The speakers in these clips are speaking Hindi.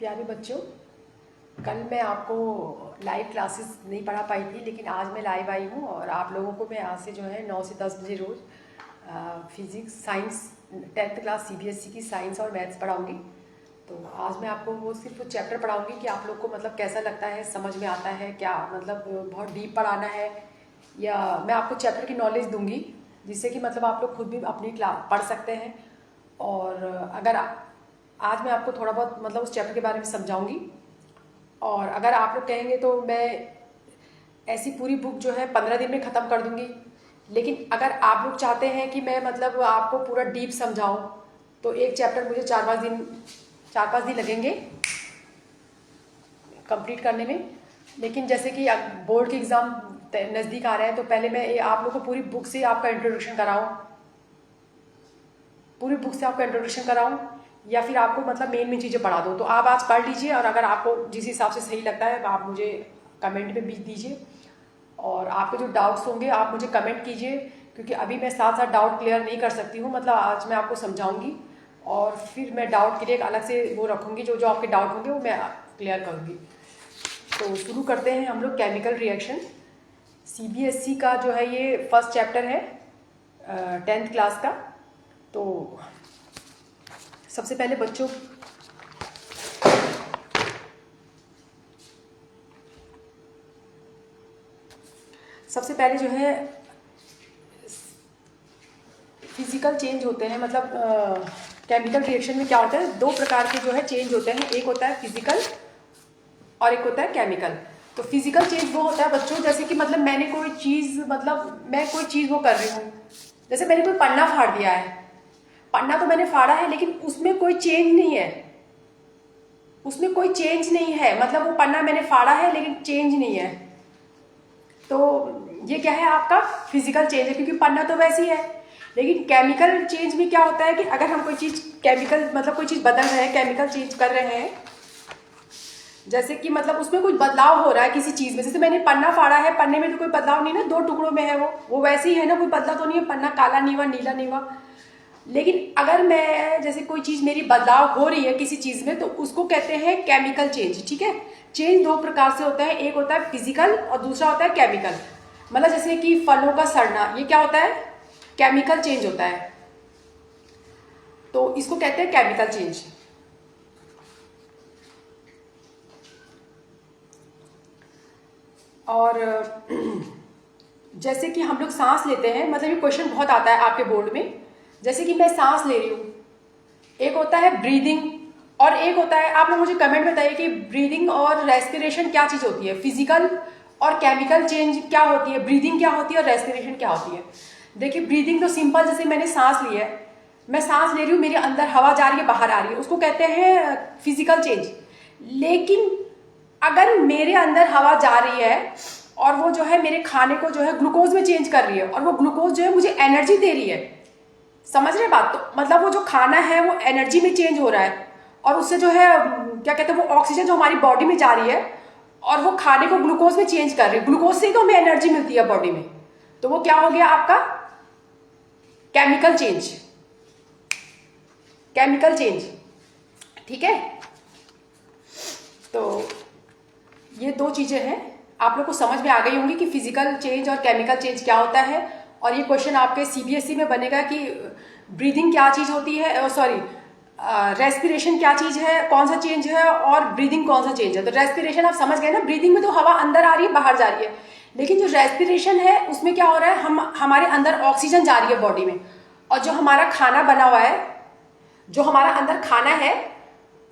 प्यारे बच्चों, कल मैं आपको लाइव क्लासेस नहीं पढ़ा पाई थी, लेकिन आज मैं लाइव आई हूँ और आप लोगों को मैं आज से जो है 9 से 10 बजे रोज़ physics science 10th class CBSE की साइंस और मैथ्स पढ़ाऊँगी। तो आज मैं आपको वो सिर्फ चैप्टर पढ़ाऊँगी कि आप लोग को मतलब कैसा लगता है, समझ में आता है क्या, मतलब बहुत डीप पढ़ाना है या मैं आपको चैप्टर की नॉलेज दूँगी जिससे कि मतलब आप लोग खुद भी अपनी क्लास पढ़ सकते हैं। और अगर आज मैं आपको थोड़ा बहुत मतलब उस चैप्टर के बारे में समझाऊंगी और अगर आप लोग कहेंगे तो मैं ऐसी पूरी बुक जो है 15 दिन में ख़त्म कर दूंगी। लेकिन अगर आप लोग चाहते हैं कि मैं मतलब आपको पूरा डीप समझाऊं तो एक चैप्टर मुझे 4-5 दिन लगेंगे कंप्लीट करने में। लेकिन जैसे कि बोर्ड के एग्ज़ाम नज़दीक आ रहे हैं तो पहले मैं आप लोग को पूरी बुक से आपका इंट्रोडक्शन कराऊं या फिर आपको मतलब मेन चीज़ें पढ़ा दूँ। तो आप आज पढ़ लीजिए और अगर आपको जिस हिसाब से सही लगता है आप मुझे कमेंट में भी दीजिए और आपके जो डाउट्स होंगे आप मुझे कमेंट कीजिए, क्योंकि अभी मैं साथ साथ डाउट क्लियर नहीं कर सकती हूँ। मतलब आज मैं आपको समझाऊंगी और फिर मैं डाउट के लिए एक अलग से वो रखूँगी, जो जो आपके डाउट होंगे वो मैं क्लियर करूँगी। तो शुरू करते हैं हम लोग केमिकल रिएक्शन। सीबीएसई का जो है ये फर्स्ट चैप्टर है 10th क्लास का। तो सबसे पहले बच्चों जो है फिजिकल चेंज होते हैं, मतलब केमिकल रिएक्शन में क्या होता है, दो प्रकार के जो है चेंज होते हैं, एक होता है फिजिकल और एक होता है केमिकल। तो फिजिकल चेंज वो होता है बच्चों जैसे कि मतलब मैं कोई चीज़ वो कर रही हूँ, जैसे मैंने कोई पन्ना फाड़ दिया है, पन्ना तो मैंने फाड़ा है लेकिन उसमें कोई चेंज नहीं है, मतलब वो पन्ना मैंने फाड़ा है लेकिन चेंज नहीं है। तो ये क्या है, आपका फिजिकल चेंज है, क्योंकि पन्ना तो वैसी है। लेकिन केमिकल चेंज में क्या होता है कि अगर हम कोई चीज़ केमिकल मतलब कोई चीज़ बदल रहे हैं, केमिकल चेंज कर रहे हैं, जैसे कि मतलब उसमें कुछ बदलाव हो रहा है किसी चीज़ में। जैसे मैंने पन्ना फाड़ा है, पन्ने में तो कोई बदलाव नहीं ना, दो टुकड़ों में है वो वैसे ही है ना, कोई बदला तो नहीं है, पन्ना काला नहीं हुआ नीला नहीं हुआ। लेकिन अगर मैं जैसे कोई चीज़ मेरी बदलाव हो रही है किसी चीज़ में तो उसको कहते हैं केमिकल चेंज। ठीक है, चेंज दो प्रकार से होता है, एक होता है फिजिकल और दूसरा होता है केमिकल। मतलब जैसे कि फलों का सड़ना, ये क्या होता है, केमिकल चेंज होता है, तो इसको कहते हैं केमिकल चेंज। और जैसे कि हम लोग सांस लेते हैं, मतलब ये क्वेश्चन बहुत आता है आपके बोर्ड में, जैसे कि मैं सांस ले रही हूँ, एक होता है ब्रीदिंग और एक होता है, आप लोग मुझे कमेंट बताइए कि ब्रीदिंग और रेस्पिरेशन क्या चीज़ होती है, फिजिकल और केमिकल चेंज क्या होती है, ब्रीदिंग क्या होती है और रेस्पिरेशन क्या होती है। देखिए ब्रीदिंग तो सिंपल, जैसे मैंने सांस ली है, मैं सांस ले रही हूँ, मेरे अंदर हवा जा रही है बाहर आ रही है, उसको कहते हैं फिजिकल चेंज। लेकिन अगर मेरे अंदर हवा जा रही है और वो जो है मेरे खाने को जो है ग्लूकोज में चेंज कर रही है और वो ग्लूकोज जो है मुझे एनर्जी दे रही है, समझ रहे बात, तो मतलब वो जो खाना है वो एनर्जी में चेंज हो रहा है और उससे जो है क्या कहते हैं, वो ऑक्सीजन जो हमारी बॉडी में जा रही है और वो खाने को ग्लूकोज में चेंज कर रही है, ग्लूकोज से ही तो हमें एनर्जी मिलती है बॉडी में। तो वो क्या हो गया आपका केमिकल चेंज। ठीक है, तो ये दो चीजें हैं, आप लोग को समझ में आ गई होंगी कि फिजिकल चेंज और केमिकल चेंज क्या होता है। और ये क्वेश्चन आपके सीबीएसई में बनेगा कि ब्रीदिंग क्या चीज होती है, सॉरी रेस्पिरेशन क्या चीज है, कौन सा चेंज है, और ब्रीदिंग कौन सा चेंज है। तो रेस्पिरेशन आप समझ गए ना, ब्रीदिंग में तो हवा अंदर आ रही है बाहर जा रही है, लेकिन जो रेस्पिरेशन है उसमें क्या हो रहा है, हमारे अंदर ऑक्सीजन जा रही है बॉडी में, और जो हमारा खाना बना हुआ है, जो हमारा अंदर खाना है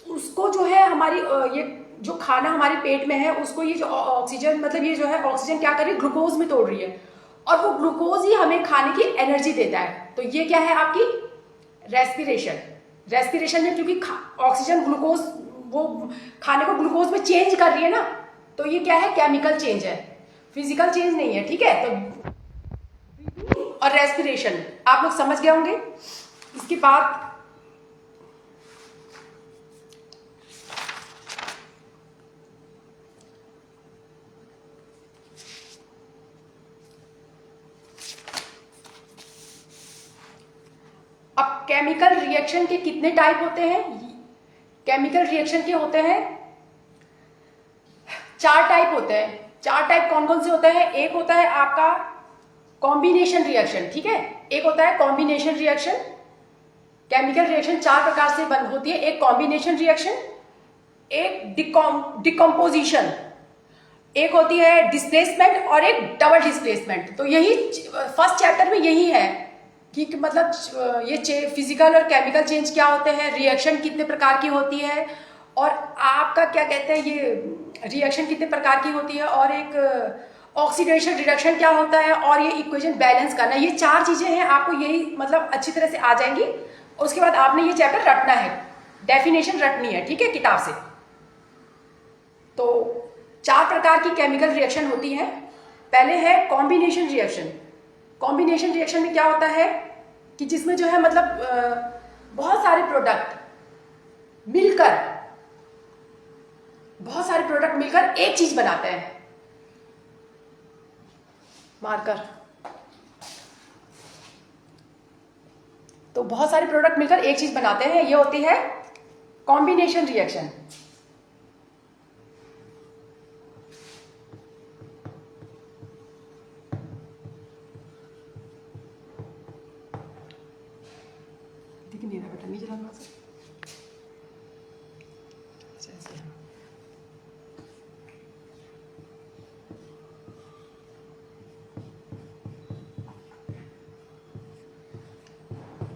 उसको जो है हमारी ये जो खाना हमारे पेट में है उसको ये जो ऑक्सीजन, मतलब ये जो है ऑक्सीजन क्या कर रही है, ग्लूकोज में तोड़ रही है और वो ग्लूकोज ही हमें खाने की एनर्जी देता है। तो ये क्या है आपकी रेस्पिरेशन में, क्योंकि ऑक्सीजन ग्लूकोज वो खाने को ग्लूकोज में चेंज कर रही है ना, तो ये क्या है, केमिकल चेंज है, फिजिकल चेंज नहीं है। ठीक है, तो और रेस्पिरेशन आप लोग समझ गए होंगे। इसके बाद अब केमिकल रिएक्शन के कितने टाइप होते हैं, केमिकल रिएक्शन के होते हैं 4 टाइप होते हैं। 4 टाइप कौन कौन से होते हैं? एक होता है आपका कॉम्बिनेशन रिएक्शन, ठीक है। एक होता है कॉम्बिनेशन रिएक्शन। केमिकल रिएक्शन 4 प्रकार से बन होती है। एक कॉम्बिनेशन रिएक्शन, एक डिकम्पोजिशन, एक होती है डिस्प्लेसमेंट और एक डबल डिस्प्लेसमेंट। तो यही फर्स्ट चैप्टर में यही है कि मतलब ये फिजिकल और केमिकल चेंज क्या होते हैं, रिएक्शन कितने प्रकार की होती है, और आपका क्या कहते हैं ये रिएक्शन कितने प्रकार की होती है, और एक ऑक्सीडेशन रिडक्शन क्या होता है, और ये इक्वेशन बैलेंस करना। ये 4 चीजें हैं, आपको यही मतलब अच्छी तरह से आ जाएंगी। उसके बाद आपने ये चैप्टर रटना है, डेफिनेशन रटनी है, ठीक है, किताब से। तो 4 प्रकार की केमिकल रिएक्शन होती है। पहले है कॉम्बिनेशन रिएक्शन। कॉम्बिनेशन रिएक्शन में क्या होता है कि जिसमें जो है मतलब बहुत सारे प्रोडक्ट मिलकर एक चीज बनाते हैं। मार्कर। तो बहुत सारे प्रोडक्ट मिलकर एक चीज बनाते हैं, ये होती है कॉम्बिनेशन रिएक्शन। दिख नहीं रहा बेटा, नहीं चला से।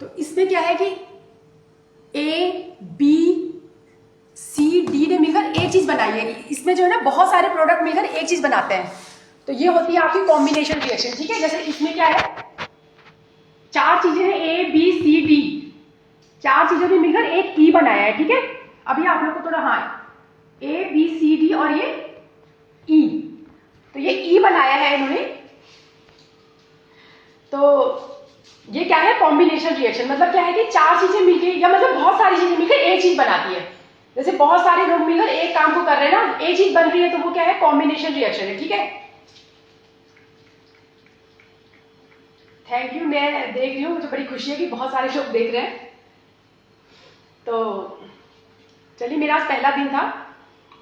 तो इसमें क्या है कि ए बी सी डी ने मिलकर एक चीज बनाई है। इसमें जो है ना बहुत सारे प्रोडक्ट मिलकर एक चीज बनाते हैं। तो ये होती है आपकी कॉम्बिनेशन रिएक्शन, ठीक है। जैसे इसमें क्या है, 4 चीजें हैं, ए बी सी डी, 4 चीजों ने मिलकर एक ई बनाया है, ठीक है। अभी आप लोग को थोड़ा ए बी सी डी और ये ई, तो ये ई बनाया है इन्होंने। तो ये क्या है, कॉम्बिनेशन रिएक्शन। मतलब क्या है कि 4 चीजें मिलकर या मतलब बहुत सारी चीजें मिलकर एक चीज बनाती है। जैसे बहुत सारे लोग मिलकर एक काम को कर रहे हैं ना, एक चीज बन रही है, तो वो क्या है, कॉम्बिनेशन रिएक्शन है, ठीक है। थैंक यू, मैं देख रही हूँ, मुझे बड़ी खुशी है कि बहुत सारे लोग देख रहे हैं। तो चलिए, मेरा आज पहला दिन था,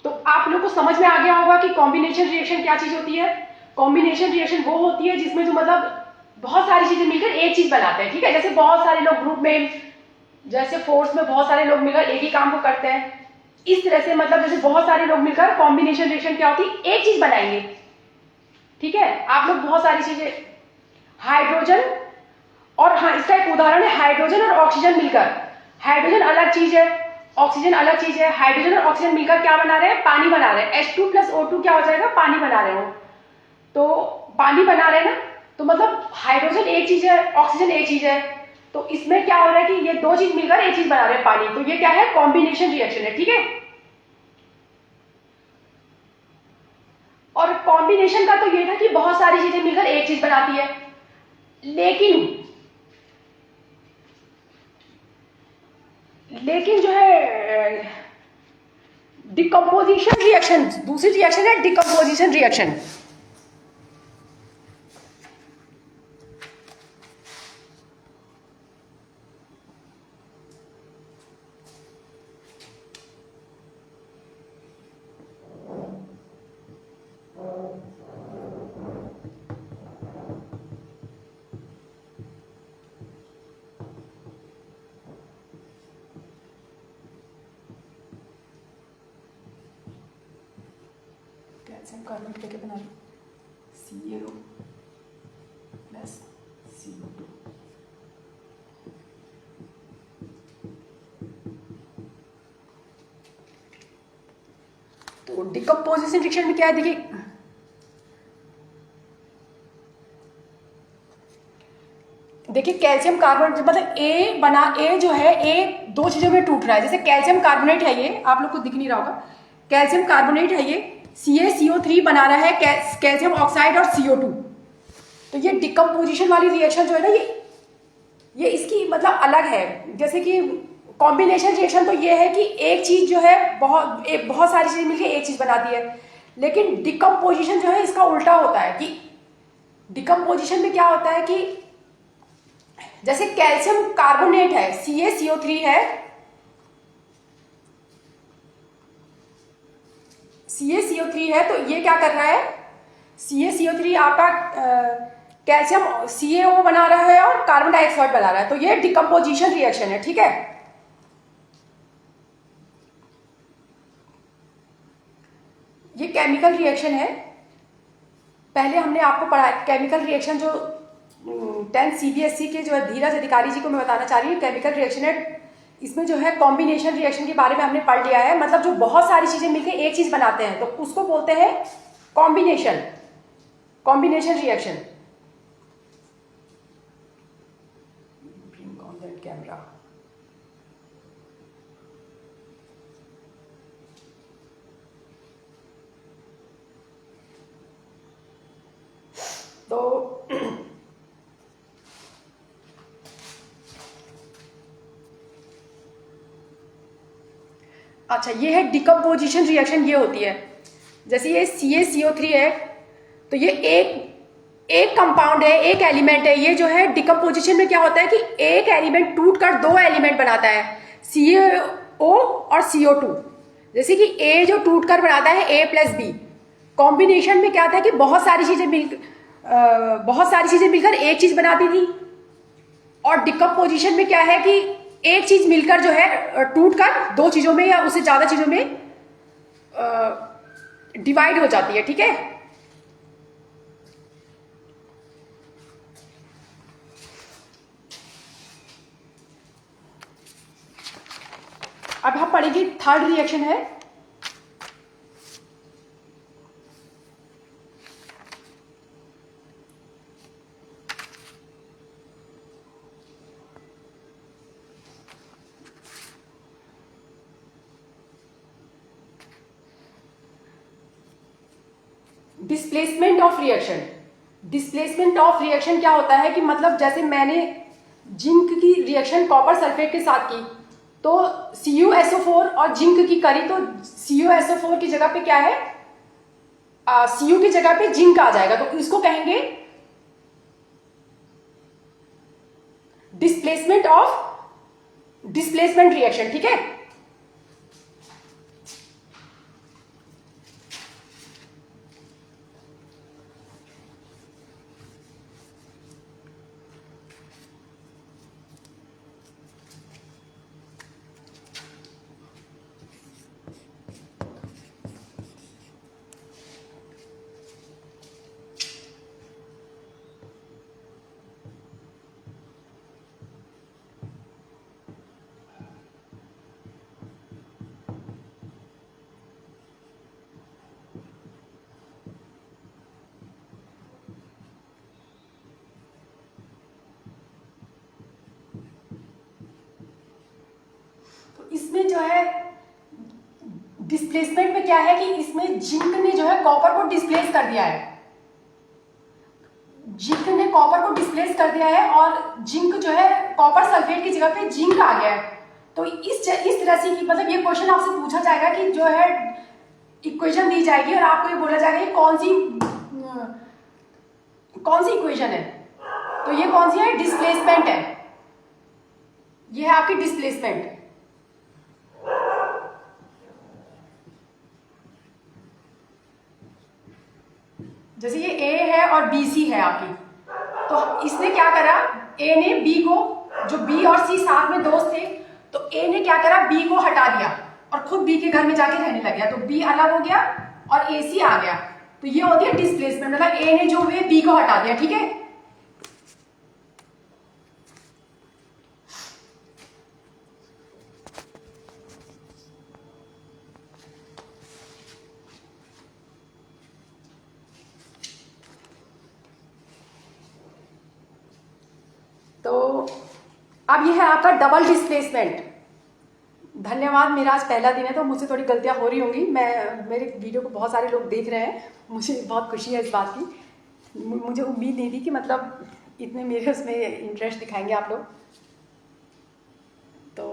तो आप लोग को समझ में आ गया होगा कि कॉम्बिनेशन रिएक्शन क्या चीज होती है। कॉम्बिनेशन रिएक्शन वो होती है जिसमें जो मतलब बहुत सारी चीजें मिलकर एक चीज बनाते हैं, ठीक है। जैसे बहुत सारे लोग ग्रुप में, जैसे फोर्स में बहुत सारे लोग मिलकर एक ही काम को करते हैं, इस तरह से मतलब जैसे बहुत सारे लोग मिलकर कॉम्बिनेशन रिएक्शन क्या होती है, एक चीज बनाएंगे, ठीक है। आप लोग बहुत सारी चीजें, हाइड्रोजन और, हाँ, इसका एक उदाहरण है हाइड्रोजन और ऑक्सीजन मिलकर। हाइड्रोजन अलग चीज है, ऑक्सीजन अलग चीज है। हाइड्रोजन और ऑक्सीजन मिलकर क्या बना रहे हैं, पानी बना रहे हैं। H2 + O2 क्या हो जाएगा, पानी बना रहे हो। तो पानी बना रहे हैं ना, तो मतलब हाइड्रोजन एक चीज है, ऑक्सीजन एक चीज है। तो इसमें क्या हो रहा है कि ये 2 चीज मिलकर एक चीज बना रहे हैं, पानी। तो ये क्या है, कॉम्बिनेशन रिएक्शन है, ठीक है। और कॉम्बिनेशन का तो ये था कि बहुत सारी चीजें मिलकर एक चीज बनाती है। लेकिन जो है डिकम्पोजिशन रिएक्शन, दूसरी रिएक्शन है डिकम्पोजिशन रिएक्शन। कैल्शियम कार्बोनेट लेके बना लो, CaO + CO2। तो डिकम्पोजिशन रिएक्शन में क्या है, देखिए कैल्शियम कार्बोनेट मतलब ए जो है, ए 2 चीजों में टूट रहा है। जैसे कैल्शियम कार्बोनेट है, ये आप लोग को दिख नहीं रहा होगा, कैल्शियम कार्बोनेट है, ये CaCO3 बना रहा है, कैल्शियम ऑक्साइड और CO2। तो ये डिकम्पोजिशन वाली रिएक्शन जो है ना, ये इसकी मतलब अलग है। जैसे कि कॉम्बिनेशन रिएक्शन तो ये है कि एक चीज जो है बहुत सारी चीजें मिलकर एक चीज बनाती है। लेकिन डिकम्पोजिशन जो है इसका उल्टा होता है कि डिकम्पोजिशन में क्या होता है कि जैसे कैल्शियम कार्बोनेट है, CaCO3 है, CaCO3 है, तो ये क्या कर रहा है, CaCO3 आपका कैल्शियम CaO बना रहा है और कार्बन डाइऑक्साइड बना रहा है, तो ये डिकम्पोजिशन रिएक्शन है, ठीक है। ये केमिकल रिएक्शन है। पहले हमने आपको पढ़ा केमिकल रिएक्शन, जो 10th CBSE के जो है धीरज अधिकारी जी को मैं बताना चाह रही हूँ, केमिकल रिएक्शन है। इसमें जो है कॉम्बिनेशन रिएक्शन के बारे में हमने पढ़ लिया है, मतलब जो बहुत सारी चीजें मिलकर एक चीज बनाते हैं तो उसको बोलते हैं कॉम्बिनेशन रिएक्शन। कैमरा, तो अच्छा, ये है डिकम्पोजिशन रिएक्शन, ये होती है जैसे ये CaCO3 है, तो ये एक कंपाउंड है, एक एलिमेंट है। ये जो है डिकम्पोजिशन में क्या होता है कि एक एलिमेंट टूट कर दो एलिमेंट बनाता है, CaO और CO2। जैसे कि A जो टूट कर बनाता है A+B। कॉम्बिनेशन में क्या था कि बहुत सारी चीजें मिलकर एक चीज बनाती थी, और डिकम्पोजिशन में क्या है कि एक चीज मिलकर जो है टूटकर दो चीजों में या उससे ज्यादा चीजों में डिवाइड हो जाती है, ठीक है। अब हम पढ़ेंगे थर्ड रिएक्शन है displacement of reaction. Displacement of reaction क्या होता है कि मतलब जैसे मैंने जिंक की रिएक्शन कॉपर सल्फेट के साथ की, तो CuSO4 और जिंक की करी, तो CuSO4 की जगह पे क्या है, Cu की जगह पे जिंक आ जाएगा, तो इसको कहेंगे डिस्प्लेसमेंट रिएक्शन, ठीक है। इसमें जो है डिस्प्लेसमेंट में क्या है कि इसमें जिंक ने जो है कॉपर को डिस्प्लेस कर दिया है, जिंक ने कॉपर को डिस्प्लेस कर दिया है, और जिंक जो है कॉपर सल्फेट की जगह पे जिंक आ गया है। तो इस तरह से मतलब ये क्वेश्चन आपसे पूछा जाएगा कि जो है इक्वेशन दी जाएगी और आपको ये बोला जाएगा कि कौन सी इक्वेशन है, तो ये कौन सी है, डिस्प्लेसमेंट है, ये है आपकी डिस्प्लेसमेंट। जैसे ये A है और BC है आपकी, तो इसने क्या करा, A ने B को, जो B और C साथ में दोस्त थे, तो A ने क्या करा, B को हटा दिया और खुद B के घर में जाके रहने लग गया, तो B अलग हो गया और AC आ गया, तो ये होती है डिस्प्लेसमेंट। मतलब A ने जो है B को हटा दिया, ठीक है। तो अब ये है आपका डबल डिस्प्लेसमेंट। धन्यवाद, मेरा आज पहला दिन है तो मुझसे थोड़ी गलतियां हो रही होंगी, मेरे वीडियो को बहुत सारे लोग देख रहे हैं, मुझे बहुत खुशी है इस बात की। मुझे उम्मीद नहीं थी कि मतलब इतने मेरे उसमें इंटरेस्ट दिखाएंगे आप लोग। तो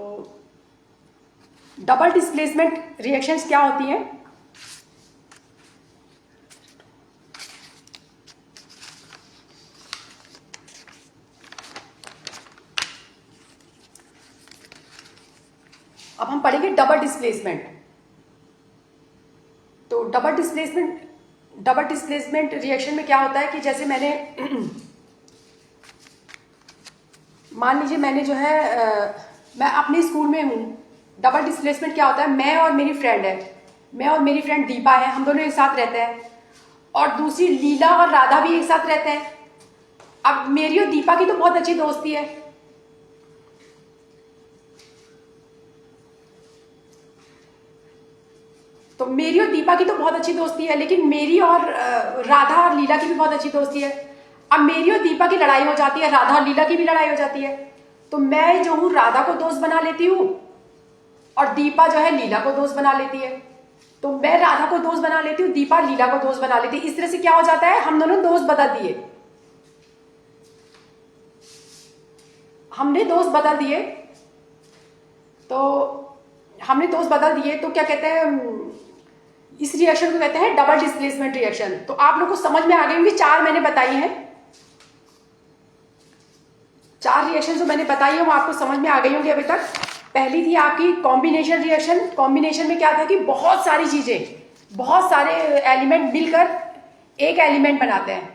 डबल डिस्प्लेसमेंट रिएक्शंस क्या होती हैं, अब हम पढ़ेंगे डबल डिस्प्लेसमेंट। तो डबल डिस्प्लेसमेंट रिएक्शन में क्या होता है कि जैसे मैंने मान लीजिए मैंने जो है मैं अपने स्कूल में हूँ। डबल डिस्प्लेसमेंट क्या होता है, मैं और मेरी फ्रेंड है, मैं और मेरी फ्रेंड दीपा है, हम दोनों एक साथ रहते हैं, और दूसरी लीला और राधा भी एक साथ रहते हैं। अब मेरी और दीपा की तो बहुत अच्छी दोस्ती है, तो मेरी और दीपा की तो बहुत अच्छी दोस्ती है, लेकिन मेरी और राधा और लीला की भी बहुत अच्छी दोस्ती है। अब मेरी और दीपा की लड़ाई हो जाती है, राधा और लीला की भी लड़ाई हो जाती है, तो मैं जो हूं राधा को दोस्त बना लेती हूँ और दीपा जो है लीला को दोस्त बना लेती है। तो मैं राधा को दोस्त बना लेती हूँ, दीपा लीला को दोस्त बना लेती है। इस तरह से क्या हो जाता है, हम दोनों दोस्त बदल दिए, हमने दोस्त बदल दिए। तो हमने दोस्त बदल दिए तो क्या कहते हैं, इस रिएक्शन को कहते हैं डबल डिस्प्लेसमेंट रिएक्शन। तो आप लोगों को समझ में आ गई होंगी, 4 मैंने बताई हैं, 4 रिएक्शन जो मैंने बताई है वो आपको समझ में आ गई होंगी अभी तक। पहली थी आपकी कॉम्बिनेशन रिएक्शन। कॉम्बिनेशन में क्या था कि बहुत सारी चीजें, बहुत सारे एलिमेंट मिलकर एक एलिमेंट बनाते हैं,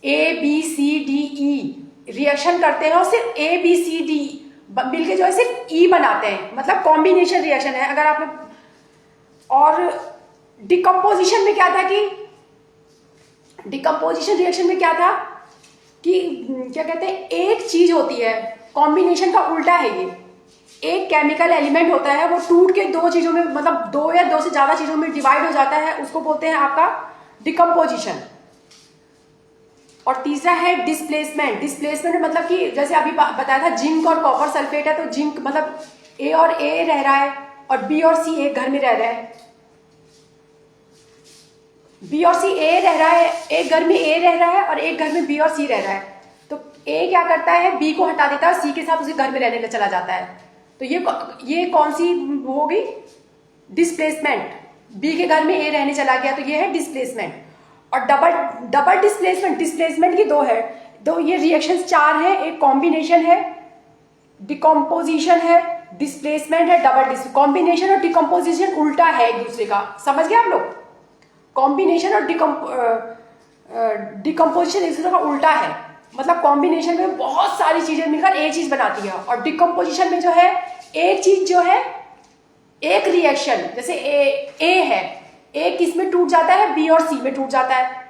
A B C D E reaction करते हैं और सिर्फ ए बी सी डी मिलके जो है सिर्फ ई बनाते हैं, मतलब कॉम्बिनेशन रिएक्शन है। अगर आप लोग, और डिकम्पोजिशन में क्या था कि डिकम्पोजिशन रिएक्शन में क्या था कि क्या कहते हैं, एक चीज होती है, कॉम्बिनेशन का उल्टा है ये, एक केमिकल एलिमेंट होता है, वो टूट के 2 चीजों में, मतलब 2 या 2 से ज्यादा चीजों में डिवाइड हो जाता है, उसको बोलते हैं आपका डिकम्पोजिशन। और तीसरा है डिस्प्लेसमेंट। डिस्प्लेसमेंट मतलब कि जैसे अभी बताया था जिंक और कॉपर सल्फेट है, तो जिंक मतलब ए और ए रह रहा है और बी और सी एक घर में रह रहा है, बी और सी ए रह रहा है, एक घर में ए रह रहा है और एक घर में बी और सी रह रहा है। तो ए क्या करता है, बी को हटा देता है, सी के साथ उसी घर में रहने चला जाता है। तो ये कौन सी होगी, डिस्प्लेसमेंट। बी के घर में ए रहने चला गया, तो ये है डिस्प्लेसमेंट। और डबल डिस्प्लेसमेंट, डिस्प्लेसमेंट की 2 है, तो ये रिएक्शंस 4 हैं, एक कॉम्बिनेशन है, डिकम्पोजिशन है, डिस्प्लेसमेंट है, डबल कॉम्बिनेशन और डिकम्पोजिशन उल्टा है एक दूसरे का, समझ गए आप लोग। कॉम्बिनेशन और डिकम्पोजिशन एक दूसरे का उल्टा है, मतलब कॉम्बिनेशन में बहुत सारी चीजें मिलकर एक चीज बनाती है, और डिकम्पोजिशन में जो है एक चीज जो है, एक रिएक्शन, जैसे ए है, ए किस में टूट जाता है, बी और सी में टूट जाता है।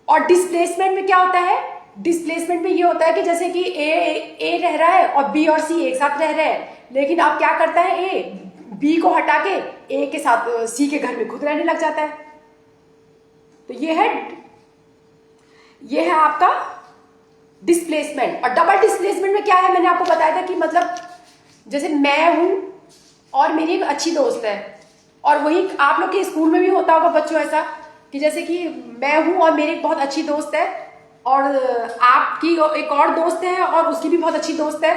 और डिस्प्लेसमेंट में क्या होता है, डिस्प्लेसमेंट में ये होता है कि जैसे कि ए रह रहा है और बी और सी एक साथ रह रहे हैं, लेकिन अब क्या करता है, ए बी को हटा के ए के साथ सी के घर में खुद रहने लग जाता है। तो ये है आपका डिस्प्लेसमेंट। और डबल डिस्प्लेसमेंट में क्या है, मैंने आपको बताया था कि मतलब जैसे मैं हूं और मेरी एक अच्छी दोस्त है, और वही आप लोग के स्कूल में भी होता होगा बच्चों ऐसा, कि जैसे कि मैं हूं और मेरी एक बहुत अच्छी दोस्त है, और आपकी एक और दोस्त है और उसकी भी बहुत अच्छी दोस्त है।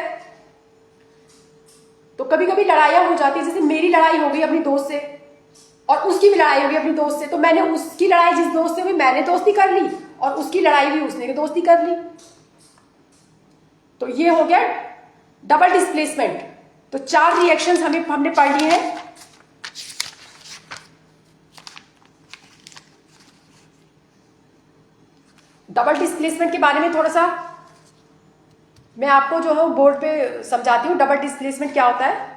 तो कभी कभी लड़ाइयां हो जाती है, जैसे मेरी लड़ाई हो गई अपनी दोस्त से और उसकी भी लड़ाई हो गई अपनी दोस्त से, तो मैंने उसकी लड़ाई जिस दोस्त से हुई मैंने दोस्ती कर ली, और उसकी लड़ाई भी उसने दोस्ती कर ली। तो ये हो गया डबल डिस्प्लेसमेंट। तो 4 रिएक्शंस हमने पढ़ लिए हैं। डबल डिस्प्लेसमेंट के बारे में थोड़ा सा मैं आपको जो है बोर्ड पे समझाती हूँ, डबल डिस्प्लेसमेंट क्या होता है।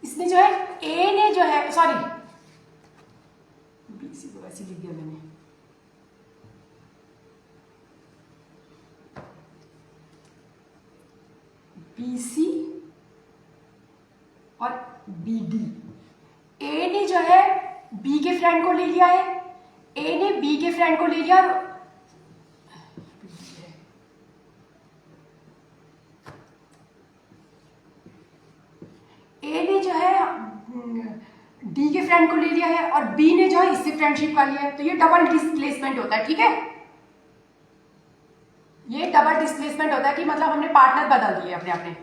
इसमें जो है ए ने जो है, सॉरी बीसी को वैसे लिख दिया मैंने, बीसी और बीडी। ए ने जो है बी के फ्रेंड को ले लिया है, ए ने बी के फ्रेंड को ले लिया, और फ्रेंड को ले लिया है और बी ने जो है इससे फ्रेंडशिप कर लिया है, तो ये डबल डिस्प्लेसमेंट होता है। ठीक है, ये डबल डिस्प्लेसमेंट होता है कि मतलब हमने पार्टनर बदल दिए अपने अपने।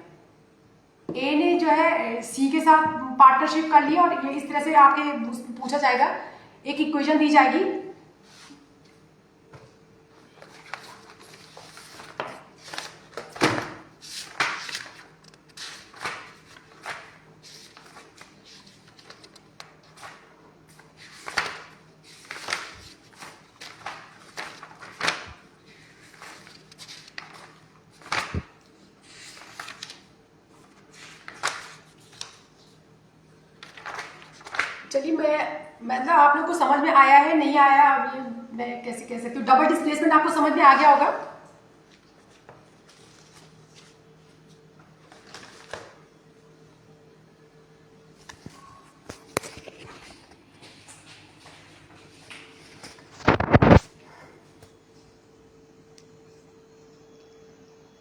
ए ने जो है सी के साथ पार्टनरशिप कर लिया और ये इस तरह से आपके पूछा जाएगा, एक इक्वेशन दी जाएगी। चलिए मैं मतलब आप लोग को समझ में आया है नहीं आया, अब ये मैं कैसे कह सकती हूँ, डबल डिस्प्लेसमेंट आपको समझ में आ गया होगा।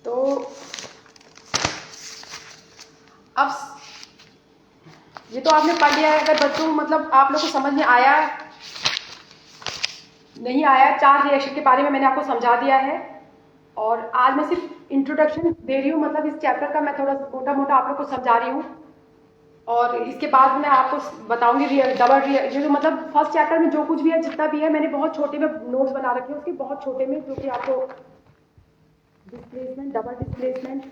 तो अब ये तो आपने पढ़ लिया है। अगर बच्चों मतलब आप लोग को समझ में आया नहीं आया, 4 रिएक्शन के बारे में मैंने आपको समझा दिया है। और आज मैं सिर्फ इंट्रोडक्शन दे रही हूँ, मतलब इस चैप्टर का मैं थोड़ा मोटा मोटा आप लोग को समझा रही हूँ। और इसके बाद मैं आपको बताऊंगी डबल जो मतलब फर्स्ट चैप्टर में जो कुछ भी है, जितना भी है, मैंने बहुत छोटे में नोट्स बना रखे हैं उसके, बहुत छोटे में, जो कि आपको डिस्प्लेसमेंट, डबल डिस्प्लेसमेंट,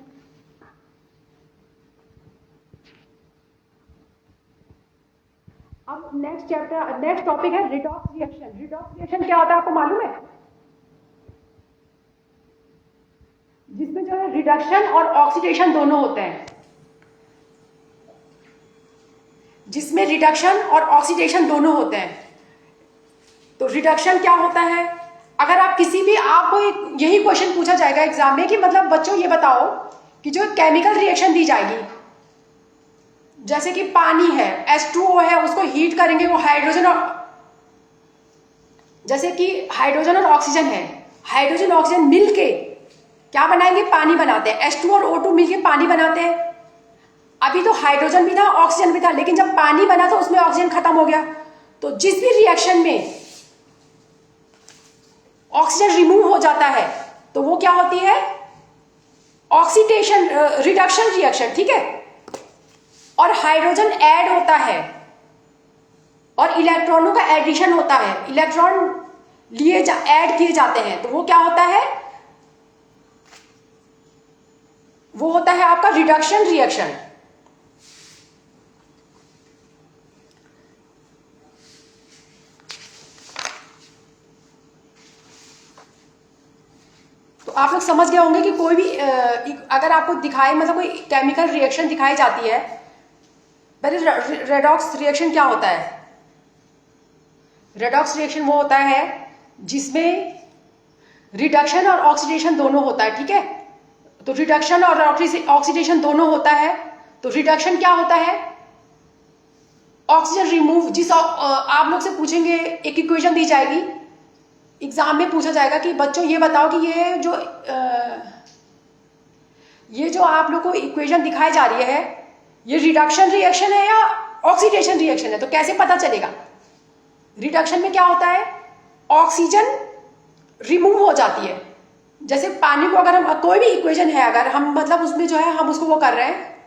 अब नेक्स्ट टॉपिक है रिडॉक्स रिएक्शन। रिडॉक्स रिएक्शन क्या होता है आपको मालूम है? जिसमें जो है रिडक्शन और ऑक्सीडेशन दोनों होते हैं, जिसमें रिडक्शन और ऑक्सीडेशन दोनों होते हैं। तो रिडक्शन क्या होता है? अगर आप किसी भी, आपको यही क्वेश्चन पूछा जाएगा एग्जाम में कि मतलब बच्चों ये बताओ कि जो केमिकल रिएक्शन दी जाएगी, जैसे कि पानी है, H2O है, उसको हीट करेंगे, वो हाइड्रोजन और, जैसे कि हाइड्रोजन और ऑक्सीजन है, हाइड्रोजन ऑक्सीजन मिलके क्या बनाएंगे? पानी बनाते हैं। H2 और O2 मिलके पानी बनाते हैं। अभी तो हाइड्रोजन भी था, ऑक्सीजन भी था, लेकिन जब पानी बना तो उसमें ऑक्सीजन खत्म हो गया। तो जिस भी रिएक्शन में ऑक्सीजन रिमूव हो जाता है तो वो क्या होती है? Oxidation, reduction reaction. ठीक है, और हाइड्रोजन ऐड होता है और इलेक्ट्रॉनों का एडिशन होता है, इलेक्ट्रॉन ऐड किए जाते हैं, तो वो क्या होता है? वो होता है आपका रिडक्शन रिएक्शन। तो आप लोग समझ गए होंगे कि कोई भी अगर आपको दिखाए, मतलब कोई केमिकल रिएक्शन दिखाई जाती है, पहले रेडॉक्स रिएक्शन क्या होता है? रेडॉक्स रिएक्शन वो होता है जिसमें रिडक्शन और ऑक्सीडेशन दोनों होता है। ठीक है, तो रिडक्शन और ऑक्सीडेशन दोनों होता है। तो रिडक्शन क्या होता है? ऑक्सीजन रिमूव, जिस आप लोग से पूछेंगे, एक इक्वेशन दी जाएगी, एग्जाम में पूछा जाएगा कि बच्चों ये बताओ कि ये जो आप लोग को इक्वेशन दिखाई जा रही है, ये रिडक्शन रिएक्शन है या ऑक्सीडेशन रिएक्शन है? तो कैसे पता चलेगा? रिडक्शन में क्या होता है? ऑक्सीजन रिमूव हो जाती है। जैसे पानी को अगर हम, कोई भी इक्वेशन है, अगर हम मतलब उसमें जो है हम उसको वो कर रहे हैं,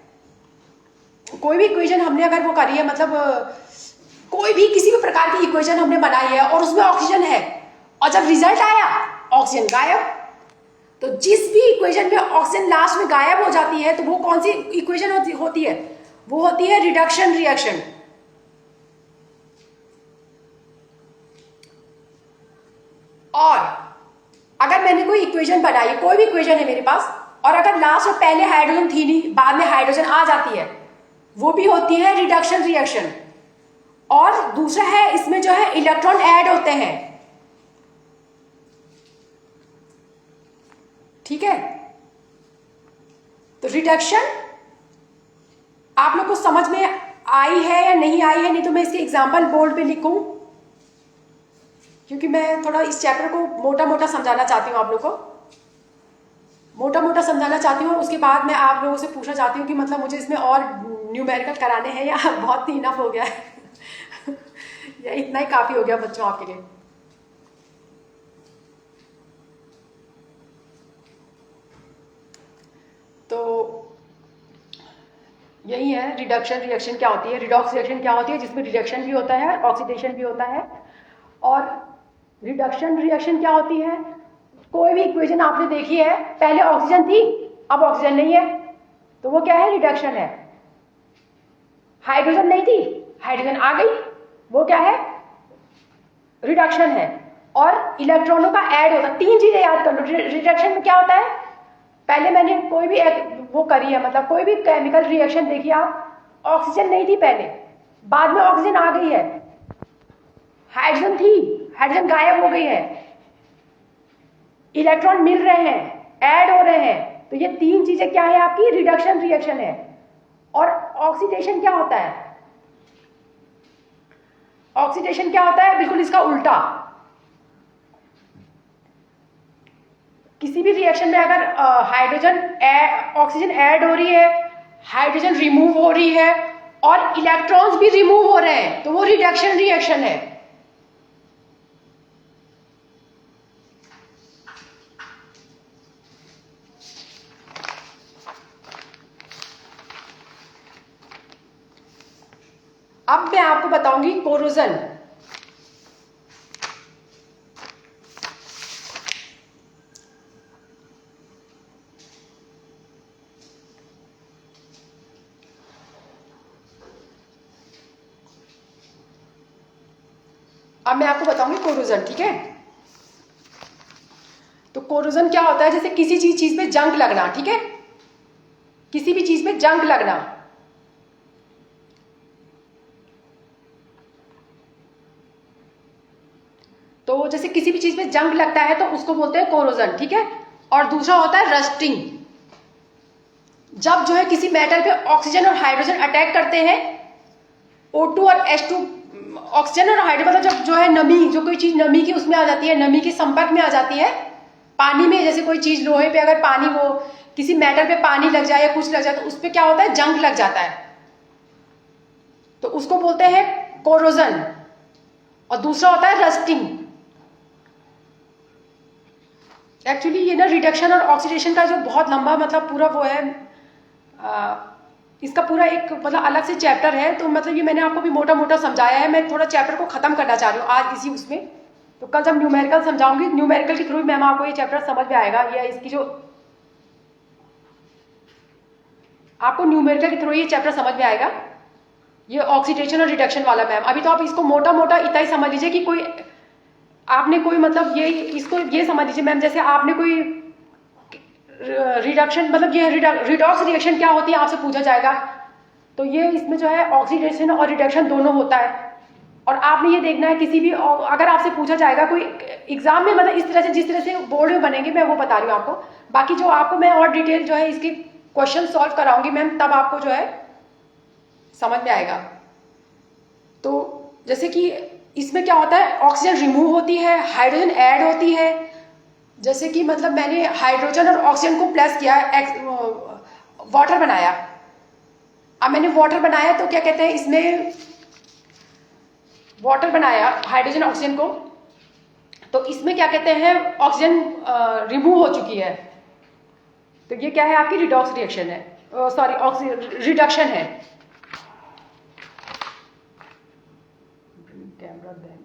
कोई भी इक्वेशन हमने अगर वो करी है, मतलब कोई भी किसी भी प्रकार की इक्वेशन हमने बनाई है और उसमें ऑक्सीजन है, और जब रिजल्ट आया ऑक्सीजन गायब, तो जिस भी इक्वेशन में ऑक्सीजन लास्ट में गायब हो जाती है, तो वो कौन सी इक्वेशन होती है? वो होती है रिडक्शन रिएक्शन। और अगर मैंने कोई इक्वेशन बनाई, कोई भी इक्वेशन है मेरे पास, और अगर लास्ट में पहले हाइड्रोजन थी नहीं, बाद में हाइड्रोजन आ जाती है, वो भी होती है रिडक्शन रिएक्शन। और दूसरा है, इसमें जो है इलेक्ट्रॉन ऐड होते हैं। ठीक है, तो रिडक्शन आप लोग को समझ में आई है या नहीं आई है? नहीं तो मैं इसके एग्जाम्पल बोर्ड पे लिखूं, क्योंकि मैं थोड़ा इस चैप्टर को मोटा मोटा समझाना चाहती हूँ, आप लोग को मोटा मोटा समझाना चाहती हूँ। उसके बाद मैं आप लोगों से पूछना चाहती हूँ कि मतलब मुझे इसमें और न्यूमेरिकल कराने हैं या बहुत इनफ हो गया है। ये इतना ही काफी हो गया बच्चों आपके लिए। तो यही है रिडक्शन रिएक्शन क्या होती है, रिडॉक्स रिएक्शन क्या होती है, जिसमें रिडक्शन भी होता है ऑक्सीडेशन भी होता है। और रिडक्शन रिएक्शन क्या होती है, कोई भी इक्वेशन आपने देखी है, पहले ऑक्सीजन थी अब ऑक्सीजन नहीं है, तो वो क्या है, रिडक्शन है। हाइड्रोजन नहीं थी, हाइड्रोजन आ गई, वो क्या है, रिडक्शन है। और इलेक्ट्रॉनों का ऐड होता है, तीन चीजें याद कर लो। रिडक्शन में क्या होता है, पहले मैंने कोई भी वो करी है, मतलब कोई भी केमिकल रिएक्शन देखिए आप, ऑक्सीजन नहीं थी पहले, बाद में ऑक्सीजन आ गई है। हाइड्रोजन थी, हाइड्रोजन गायब हो गई है, इलेक्ट्रॉन मिल रहे हैं, ऐड हो रहे हैं, तो ये तीन चीजें क्या है, आपकी रिडक्शन रिएक्शन है। और ऑक्सीडेशन क्या होता है, ऑक्सीडेशन क्या होता है, बिल्कुल इसका उल्टा। किसी भी रिएक्शन में अगर हाइड्रोजन ऑक्सीजन ऐड हो रही है, हाइड्रोजन रिमूव हो रही है और इलेक्ट्रॉन्स भी रिमूव हो रहे हैं, तो वो रिडक्शन रिएक्शन है। अब मैं आपको बताऊंगी कोरोजन। अब मैं आपको बताऊंगी कोरोजन, ठीक है। तो कोरोजन क्या होता है, जैसे किसी चीज पे जंग लगना, ठीक है, किसी भी चीज पे जंग लगना। तो जैसे किसी भी चीज पे जंग लगता है तो उसको बोलते हैं कोरोजन, ठीक है। और दूसरा होता है रस्टिंग, जब जो है किसी मेटल पे ऑक्सीजन और हाइड्रोजन अटैक करते हैं, O2 और H2, ऑक्सीजन और हाइड्रोजन, मतलब जब जो है नमी, जो कोई चीज नमी की उसमें आ जाती है, नमी के संपर्क में आ जाती है, पानी में, जैसे कोई चीज लोहे पे अगर पानी, वो किसी मेटल पे पानी लग जाए या कुछ लग जाए, तो उस पर क्या होता है, जंग लग जाता है, तो उसको बोलते हैं कोरोजन। और दूसरा होता है रस्टिंग। एक्चुअली ये ना रिडक्शन और ऑक्सीडेशन का जो बहुत लंबा, मतलब पूरा वो है, इसका पूरा एक मतलब अलग से चैप्टर है, तो मतलब ये मैंने आपको भी मोटा मोटा समझाया है, मैं थोड़ा चैप्टर को खत्म करना चाह रही हूँ आज इसी उसमें। तो कल जब न्यूमेरिकल समझाऊंगी, न्यूमेरिकल के थ्रू मैम आपको ये चैप्टर समझ में आएगा, या इसकी जो आपको न्यूमेरिकल के थ्रू ये चैप्टर समझ में आएगा, ये ऑक्सीडेशन और रिडक्शन वाला मैम। अभी तो आप इसको मोटा मोटा इतना ही समझ लीजिए कि कोई आपने कोई मतलब ये इसको ये समझ लीजिए मैम, जैसे आपने कोई रिडक्शन, मतलब ये रिडॉक्स रिएक्शन क्या होती है आपसे पूछा जाएगा, तो ये इसमें जो है ऑक्सीडेशन और रिडक्शन दोनों होता है। और आपने ये देखना है, किसी भी अगर आपसे पूछा जाएगा कोई एग्जाम में, मतलब इस तरह से जिस तरह से बोर्ड में बनेंगे मैं वो बता रही हूँ आपको, बाकी जो आपको मैं और डिटेल जो है इसके क्वेश्चन सॉल्व कराऊंगी मैम, तब आपको जो है समझ में आएगा। तो जैसे कि इसमें क्या होता है, ऑक्सीजन रिमूव होती है, हाइड्रोजन ऐड होती है। जैसे कि मतलब मैंने हाइड्रोजन और ऑक्सीजन को प्लस किया, वाटर बनाया। अब मैंने वाटर बनाया तो क्या कहते हैं, इसमें वाटर बनाया हाइड्रोजन ऑक्सीजन को, तो इसमें क्या कहते हैं, ऑक्सीजन रिमूव हो चुकी है, तो ये क्या है, आपकी रिडॉक्स रिएक्शन है, सॉरी रिडक्शन है। Camera back.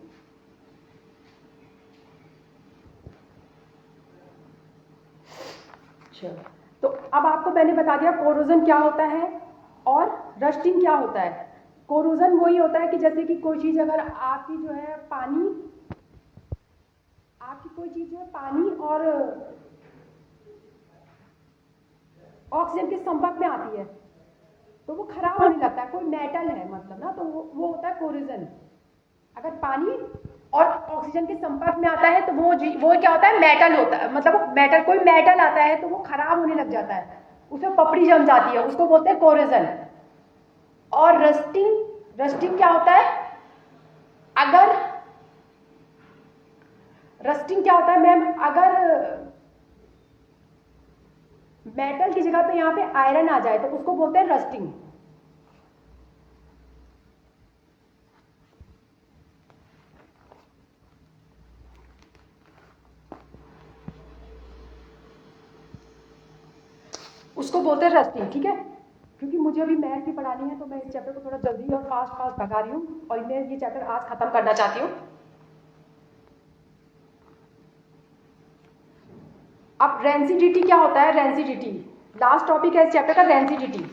चलो, तो अब आपको मैंने बता दिया कोरोजन क्या होता है और रस्टिंग क्या होता है। कोरोजन वही होता है कि जैसे कि कोई चीज अगर आपकी जो है पानी, आपकी कोई चीज जो है पानी और ऑक्सीजन के संपर्क में आती है तो वो खराब होने लगता है, कोई मेटल है मतलब ना, तो वो होता है कोरोजन। अगर पानी और ऑक्सीजन के संपर्क में आता है तो वो क्या होता है, मेटल होता है, मतलब मेटल, कोई मेटल आता है तो वो खराब होने लग जाता है, उसमें पपड़ी जम जाती है, उसको बोलते हैं कोरोजन। और रस्टिंग क्या होता है, अगर रस्टिंग क्या होता है मैम, अगर मेटल की जगह पे यहाँ पे आयरन आ जाए तो उसको बोलते हैं रस्टिंग। उसको बोलते हैं रस्टिंग, ठीक है। क्योंकि मुझे अभी मैथ भी पढ़ानी है तो मैं इस चैप्टर को थोड़ा जल्दी और फास्ट भगा रही हूँ और मैं ये चैप्टर आज खत्म करना चाहती हूँ। अब रेंसिडिटी क्या होता है? रेंसिडिटी लास्ट टॉपिक है इस चैप्टर का, रेंसिडिटी।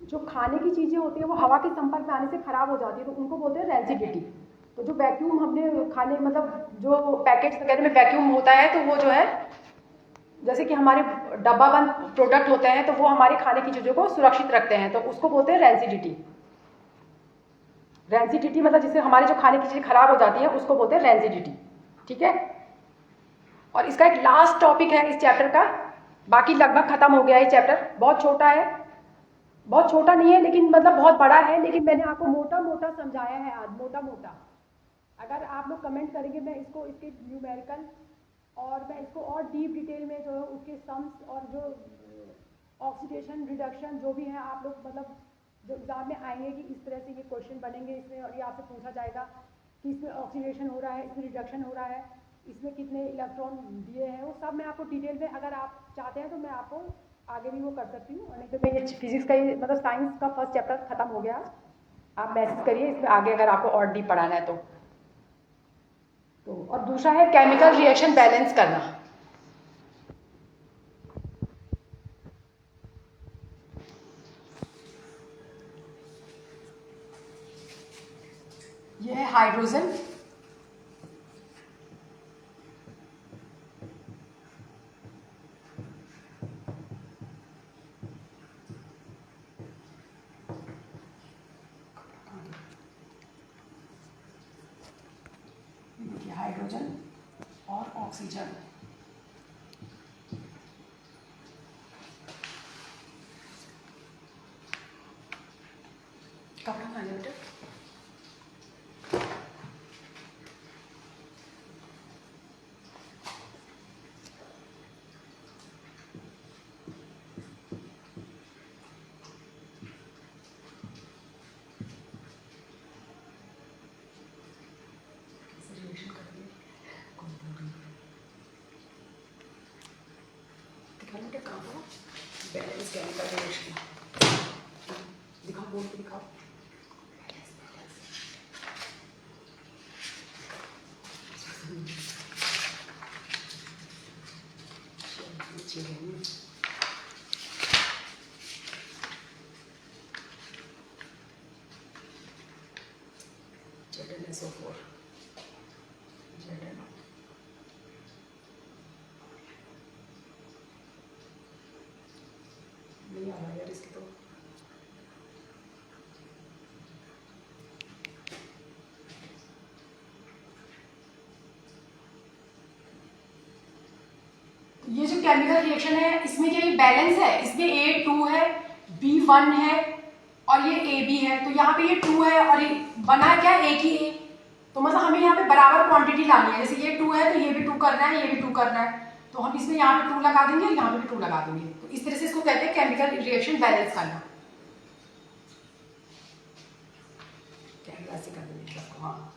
जो खाने की चीज़ें होती है वो हवा के संपर्क में आने से खराब हो जाती है, तो उनको बोलते हैं रेंसिडिटी। तो जो वैक्यूम हमने खाने मतलब जो पैकेट्स वगैरह में वैक्यूम होता है तो वो जो है जैसे कि हमारे डब्बा बंद प्रोडक्ट होते हैं तो वो हमारे खाने की चीज़ों को सुरक्षित रखते हैं, तो उसको बोलते हैं रेंसिडिटी। रेंसिडिटी मतलब जिससे हमारी जो खाने की चीज़ें खराब हो जाती है उसको बोलते हैं रेंसिडिटी, ठीक है। और इसका एक लास्ट टॉपिक है इस चैप्टर का, बाकी लगभग खत्म हो गया है। चैप्टर बहुत छोटा है, बहुत छोटा नहीं है लेकिन मतलब बहुत बड़ा है, लेकिन मैंने आपको मोटा मोटा समझाया है आज, मोटा मोटा। अगर आप लोग कमेंट करेंगे मैं इसको इसके न्यूमेरिकल और मैं इसको और डीप डिटेल में जो उसके सम्स और जो ऑक्सीडेशन रिडक्शन जो भी है आप लोग मतलब जो एग्जाम में आएंगे कि इस तरह से ये क्वेश्चन बनेंगे इसमें, और ये आपसे पूछा जाएगा कि इसमें ऑक्सीडेशन हो रहा है, इसमें रिडक्शन हो रहा है, इसमें कितने इलेक्ट्रॉन दिए हैं, वो सब मैं आपको डिटेल में अगर आप चाहते हैं तो मैं आपको आगे भी वो कर सकती हूँ। और नहीं तो मैं ये फिजिक्स का ही मतलब साइंस का फर्स्ट चैप्टर खत्म हो गया, आप मैसेज करिए इसमें आगे अगर आपको और डीप पढ़ाना है तो। और दूसरा है केमिकल रिएक्शन बैलेंस करना। ये है हाइड्रोजन, हाइड्रोजन और ऑक्सीजन। कपड़ा खा लिया बेटा। बैलेंस केमिकल रिएक्शन दिखाओ, बोल के दिखाओ। ZnSO4 ZnO नहीं आ रहा यार इसकी तो। ये जो केमिकल रिएक्शन है इसमें क्या ये बैलेंस है, इसमें A2 है, B1 है और ये AB है, तो यहाँ पे ये 2 है और ये बना क्या एक ही A, तो मतलब हमें यहाँ पे बराबर क्वांटिटी लानी है। जैसे ये 2 है तो ये भी 2 करना है, ये भी 2 करना है, तो हम इसमें यहाँ पे 2 लगा देंगे और यहाँ पे भी 2 लगा देंगे। तो इस तरह से इसको कहते हैं केमिकल रिएक्शन बैलेंस करना। ऐसे कर देंगे इसको, हाँ।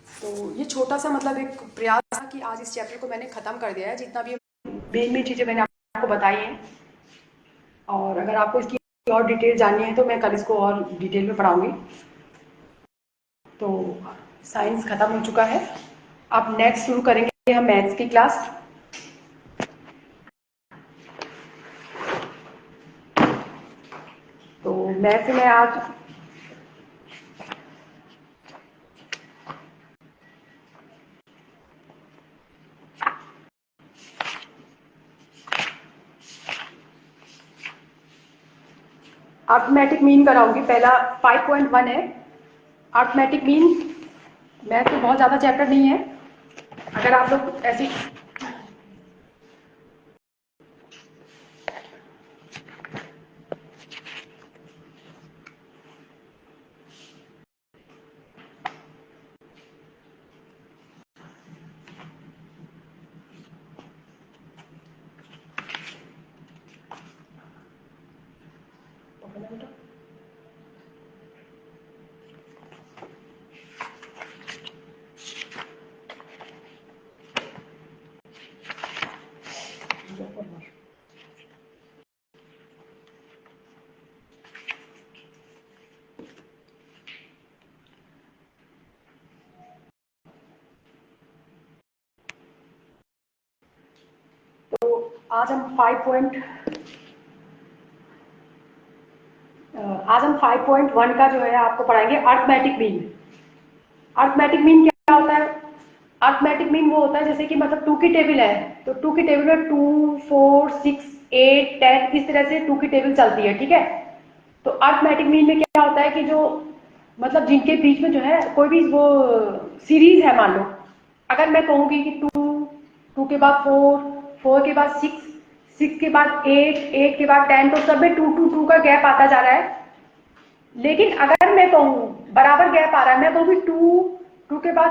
तो ये छोटा सा मतलब एक प्रयास था कि आज इस चैप्टर को मैंने ख़त्म कर दिया है, जितना भी मेन चीज़ें मैंने आपको बताई हैं। और अगर आपको इसकी और डिटेल जाननी है तो मैं कल इसको और डिटेल में पढ़ाऊँगी। तो साइंस ख़त्म हो चुका है, अब नेक्स्ट शुरू करेंगे हम मैथ्स की क्लास। तो मैथ्स में आज अर्थमेटिक मीन कराऊंगी। पहला 5.1 है अर्थमेटिक मीन। मैथ में बहुत ज़्यादा चैप्टर नहीं है, अगर आप लोग ऐसी आज हम 5.1 का जो है आपको पढ़ाएंगे अर्थमेटिक मीन। अर्थमेटिक मीन क्या होता है? अर्थमेटिक मीन वो होता है जैसे कि मतलब 2 की टेबल है, तो 2 की टेबल में 2, 4, 6, 8, 10 इस तरह से 2 की टेबल चलती है, ठीक है। तो अर्थमेटिक मीन में क्या होता है कि जो मतलब जिनके बीच में जो है कोई भी वो सीरीज है, मान लो अगर मैं कहूंगी कि 2 के बाद 4 के बाद 6 के बाद 8 के बाद 10, तो सब में 2 का गैप आता जा रहा है। लेकिन अगर मैं कहूँ बराबर गैप आ रहा है, मैं कहूँगी 2 के बाद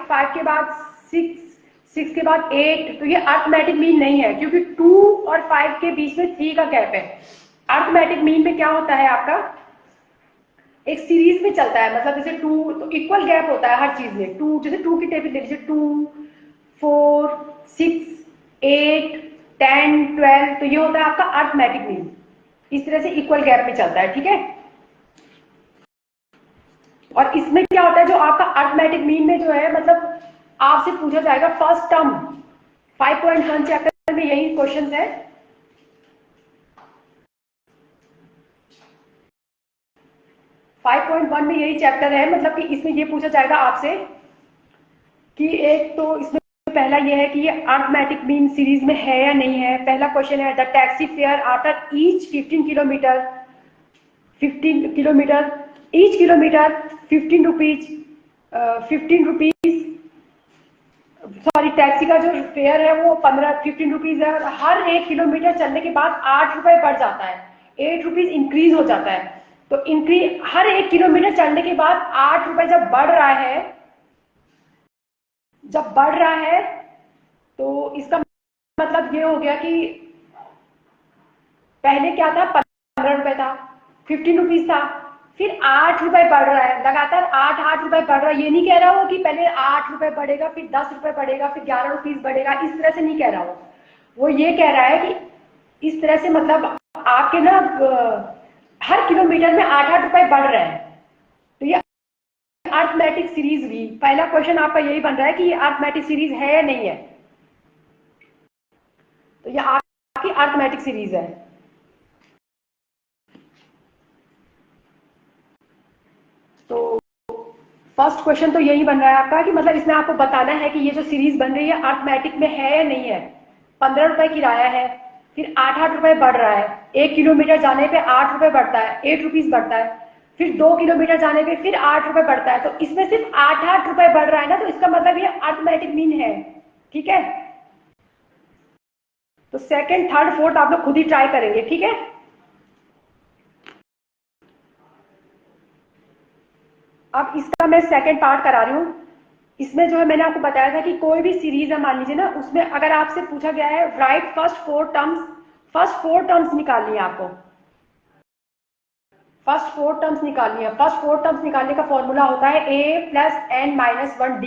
5 के बाद 6 के बाद 8, तो ये अर्थमेटिक मीन नहीं है, क्योंकि 2 और 5 के बीच में 3 का गैप है। अर्थमेटिक मीन में क्या होता है आपका, एक सीरीज में चलता है, मतलब जैसे 2 तो इक्वल गैप होता है हर चीज में। 2 जैसे 2 की टेबल देख लीजिए, 2, 4, 6, 8, 10, 12, तो ये होता है आपका अर्थमेटिक मीन। इस तरह से इक्वल गैप में चलता है, ठीक है। और इसमें क्या होता है, जो आपका अर्थमेटिक मीन में जो है मतलब आपसे पूछा जाएगा फर्स्ट टर्म। 5.1 चैप्टर में यही क्वेश्चन है। फाइव पॉइंट वन में यही चैप्टर है, मतलब कि इसमें ये पूछा जाएगा आपसे कि एक तो इसमें पहला ये है कि ये अर्थमेटिक मीन सीरीज में है या नहीं है। पहला क्वेश्चन है, the taxi fare after each 15 kilometre 15 rupees 15 rupees, sorry taxi का जो फेयर है वो 15 रुपीज है, और हर 1 किलोमीटर चलने के बाद 8 रुपए बढ़ जाता है, 8 रुपीज इंक्रीज हो जाता है। तो इंक्रीज हर 1 किलोमीटर चलने के बाद 8 रुपए जब बढ़ रहा है तो इसका मतलब ये हो गया कि पहले क्या था, 15 रुपए था, 15 रुपीज था, फिर 8 रुपए बढ़ रहा है, लगातार 8 रुपए बढ़ रहा है। ये नहीं कह रहा हो कि पहले 8 रुपए बढ़ेगा, फिर 10 रुपए बढ़ेगा, फिर 11 रुपीज बढ़ेगा, इस तरह से नहीं कह रहा हो। वो ये कह रहा है कि इस तरह से मतलब आपके ना हर किलोमीटर में 8 रुपए बढ़ रहे हैं। तो ये अर्थमेटिक सीरीज भी, पहला क्वेश्चन आपका यही बन रहा है कि ये अर्थमेटिक सीरीज है या नहीं है। तो ये आपकी अर्थमेटिक सीरीज है। तो फर्स्ट क्वेश्चन तो यही बन रहा है आपका कि मतलब इसमें आपको बताना है कि ये जो सीरीज बन रही है अर्थमेटिक में है या नहीं है। 15 रुपए किराया है, फिर 8 रुपए बढ़ रहा है, 1 किलोमीटर जाने पे 8 रुपए बढ़ता है, 8 रुपीज बढ़ता है, फिर 2 किलोमीटर जाने पे फिर 8 रुपए बढ़ता है। तो इसमें सिर्फ 8 रुपए बढ़ रहा है ना, तो इसका मतलब ये अर्थमेटिक मीन है, ठीक है। तो सेकंड, थर्ड, फोर्थ आप लोग खुद ही ट्राई करेंगे, ठीक है। अब इसका मैं सेकंड पार्ट करा रही हूँ। इसमें जो है मैंने आपको बताया था कि कोई भी सीरीज है, मान लीजिए ना, उसमें अगर आपसे पूछा गया है राइट फर्स्ट फोर टर्म्स निकालनी है आपको। फर्स्ट फोर टर्म्स निकालनी है। फर्स्ट फोर टर्म्स निकालने का फॉर्मूला होता है a+n-1d।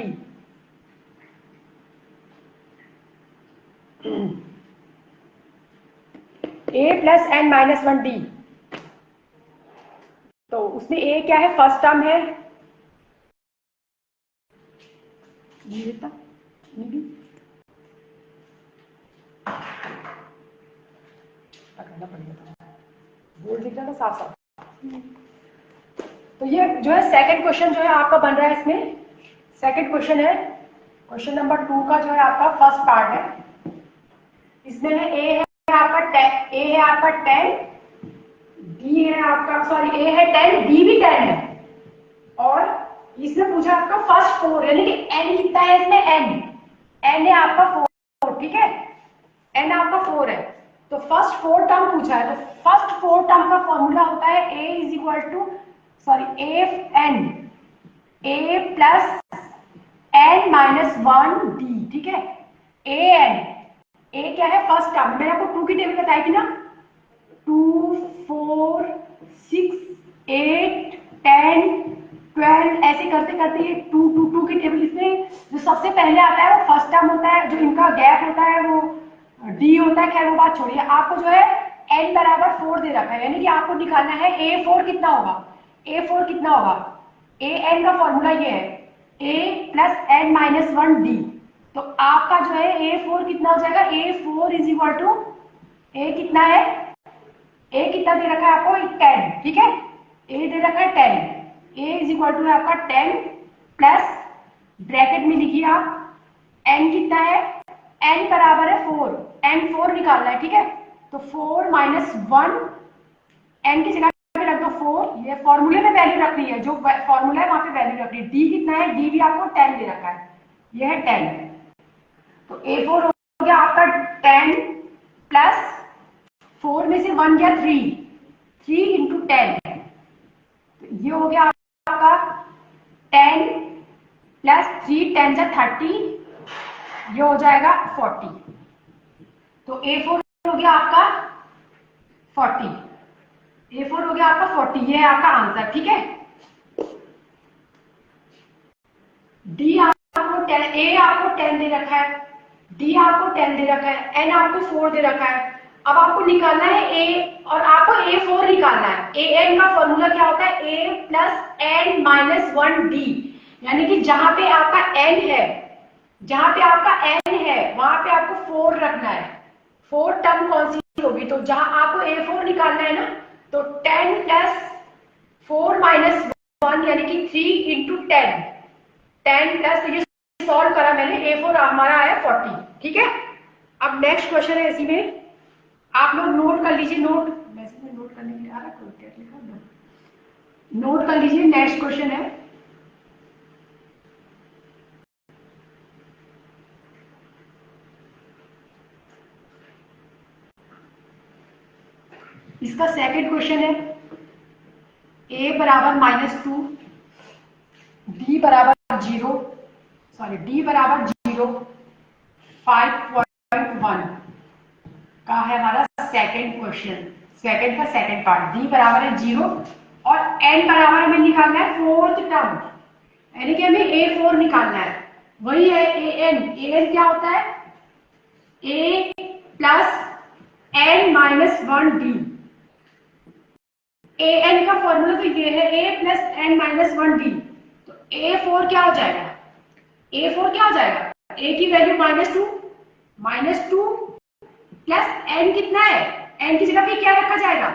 a+n-1d, तो उसमें a क्या है, फर्स्ट टर्म है, करना पड़ेगा, बोर्ड दिख रहा था साफ साफ। तो ये जो है सेकंड क्वेश्चन जो है आपका बन रहा है। इसमें सेकंड क्वेश्चन है, क्वेश्चन नंबर 2 का जो है आपका फर्स्ट पार्ट है। इसमें है ए है आपका 10, डी है आपका, सॉरी ए है 10, डी भी 10 है, और इसमें पूछा आपका फर्स्ट 4, यानी कि एन कितना है इसमें, एन है आपका 4, ठीक है, एन आपका 4 है, तो फर्स्ट 4 टर्म पूछा है, तो फर्स्ट 4 टर्म का फॉर्मूला होता है a is equal to a plus n minus 1 d, ठीक है, ए क्या है फर्स्ट टर्म, मैंने आपको 2 की टेबल बताई थी ना, 2 4 6 8 10 12 ऐसे करते करते ये 2 2 2 की टेबल, इसमें जो सबसे पहले आता है वो फर्स्ट टर्म होता है, जो इनका गैप होता है वो डी होता है, खैर वो बात छोड़िए, आपको जो है n बराबर 4 दे रखा है, यानी कि आपको निकालना है a4 कितना होगा, a4 कितना होगा, an का फॉर्मूला ये है a plus n minus 1 D, तो आपका जो है a4 कितना हो जाएगा, a4 is equal to a कितना है, a कितना दे रखा है आपको 10, ठीक है, a दे रखा है 10, a इज इक्वल टू आपका 10 प्लस ब्रैकेट में लिखिए आप n कितना है, n बराबर है 4, n 4 निकालना है, ठीक है, तो 4 माइनस 1, n की जगह पे रख दो 4, ये फॉर्मूले में वैल्यू रखनी है, जो फॉर्मूला है वहां पे वैल्यू रखनी है, d कितना है, d भी आपको 10 दे रखा है, ये है 10, तो a4 हो गया आपका 10 प्लस 4 में से 1 गया 3 इंटू 10, तो ये हो गया आपका 10 प्लस 3 10 से 30, ये हो जाएगा 40, तो a4 हो गया आपका 40, a4 हो गया आपका 40, ये है आपका आंसर, ठीक है, d आपको 10, a आपको 10 दे रखा है, d आपको 10 दे रखा है, n आपको 4 दे रखा है, अब आपको निकालना है a, और आपको a4 निकालना है, an का फॉर्मूला क्या होता है, a plus n minus 1 d, यानी कि जहां पे आपका n है, जहां पे आपका n है वहां पे आपको 4 रखना है, 4 टर्म कौन सी होगी, तो जहां आपको a4 निकालना है ना, तो 10 प्लस 4 माइनस 1 यानी कि 3 इंटू 10 प्लस, ये सॉल्व करा मैंने, a4 हमारा आया 40, ठीक है, अब नेक्स्ट क्वेश्चन है, इसी में आप लोग नोट कर लीजिए, नोट मैसेज में नोट करने के लिए आ रहा है, क्या लिखा, नोट कर लीजिए, नेक्स्ट क्वेश्चन है, इसका सेकंड क्वेश्चन है, a बराबर -2, d बराबर 0, d बराबर 0, 5.1 का है हमारा सेकंड क्वेश्चन, सेकंड का सेकंड पार्ट, d बराबर है 0 और n बराबर हमें निकालना है फोर्थ टर्म, यानी कि हमें a4 निकालना है, वही है an क्या होता है, a plus n minus 1 D, an का फॉर्मूला तो ये है a plus n minus 1 D, तो a4 क्या हो जाएगा, a4 क्या हो जाएगा, a की वैल्यू -2 प्लस n कितना है, n की जगह पे क्या रखा जाएगा,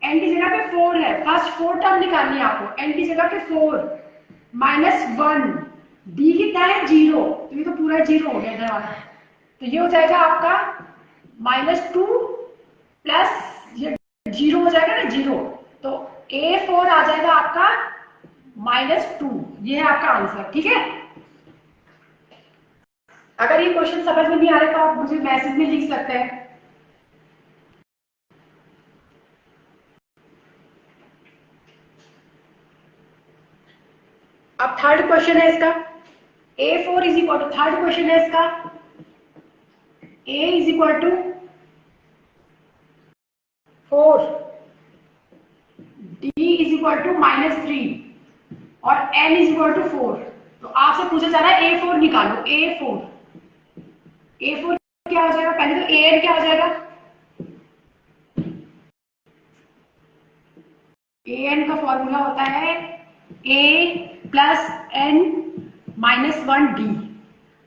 n की जगह पे 4 है, फर्स्ट 4 टर्म निकालनी है आपको, n की जगह पे 4 माइनस 1, d कितना है 0, तो ये तो पूरा 0 हो गया इधर वाला, तो ये हो जाएगा आपका -2 प्लस ये 0 हो जाएगा ना 0, तो a4 आ जाएगा आपका -2, ये है आपका आंसर, ठीक है, अगर ये क्वेश्चन समझ में नहीं आ रहा तो आप मुझे मैसेज में लिख सकते हैं। अब थर्ड क्वेश्चन है इसका, a4 is equal to, third question है इसका, a is equal to 4, d is equal to -3 और n इज इक्वल टू 4, तो आपसे पूछा जा रहा है a4 निकालो, a4 क्या हो जाएगा, पहले तो an क्या हो जाएगा, an का फॉर्मूला होता है a plus n minus 1 D,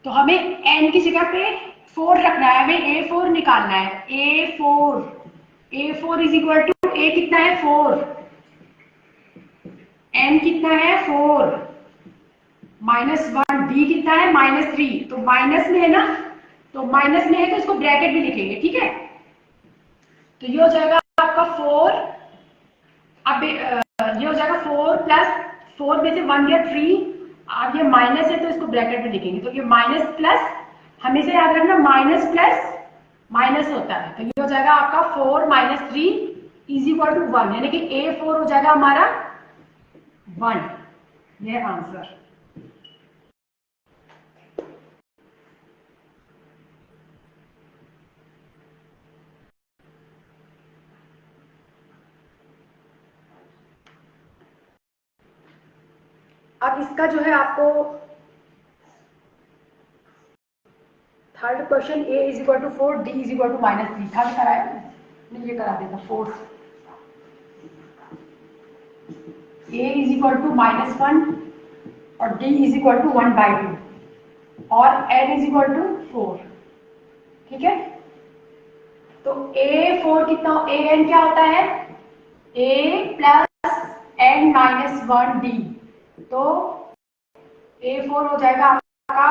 तो हमें n की जगह पे 4 रखना है, हमें a4 निकालना है, a4 is equal to a कितना है 4, n कितना है 4 -1, d कितना है -3, तो माइनस में है ना, तो माइनस में है तो इसको ब्रैकेट में लिखेंगे, ठीक है, तो ये हो जाएगा आपका 4, अब ये हो जाएगा 4 प्लस 4 में से 1 गया 3, अब ये माइनस है तो इसको ब्रैकेट में लिखेंगे, तो ये माइनस प्लस हमेशा याद रखना माइनस प्लस माइनस होता है, तो ये हो जाएगा आपका 4 माइनस 3 इज इक्वल टू 1, यानी कि A4 हो जाएगा हमारा 1, ये आंसर। अब इसका जो है आपको third question A is equal to 4 D is equal to minus 3 third कराया नहीं, ये करा देता 4 A is equal to minus 1 और D इज इक्वल टू 1/2 और N इज इक्वल टू 4, ठीक है। तो A4 कितना, AN क्या होता है, A plus N minus 1D, तो A4 हो जाएगा आपका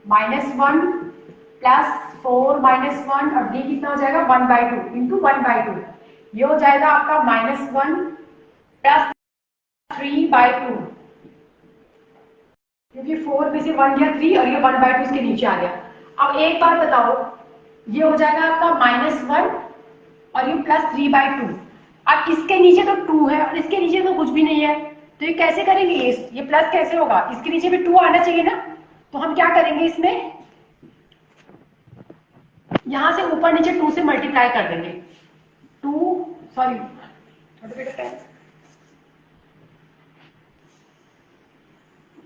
-1 प्लस 4 माइनस 1 और D कितना हो जाएगा 1/2 इंटू 1/2, ये हो जाएगा आपका -1 प्लस 3/2, क्योंकि 4 में से 1 गया 3 और ये 1/2 इसके नीचे आ गया। अब एक बात बताओ, ये हो जाएगा आपका -1 और ये प्लस 3/2, अब इसके नीचे तो 2 है और इसके नीचे तो कुछ भी नहीं है, तो ये कैसे करेंगे, ये प्लस कैसे होगा, इसके नीचे भी 2 आना चाहिए ना। तो हम क्या करेंगे, इसमें यहां से ऊपर नीचे 2 से मल्टीप्लाई कर देंगे, 2 सॉरी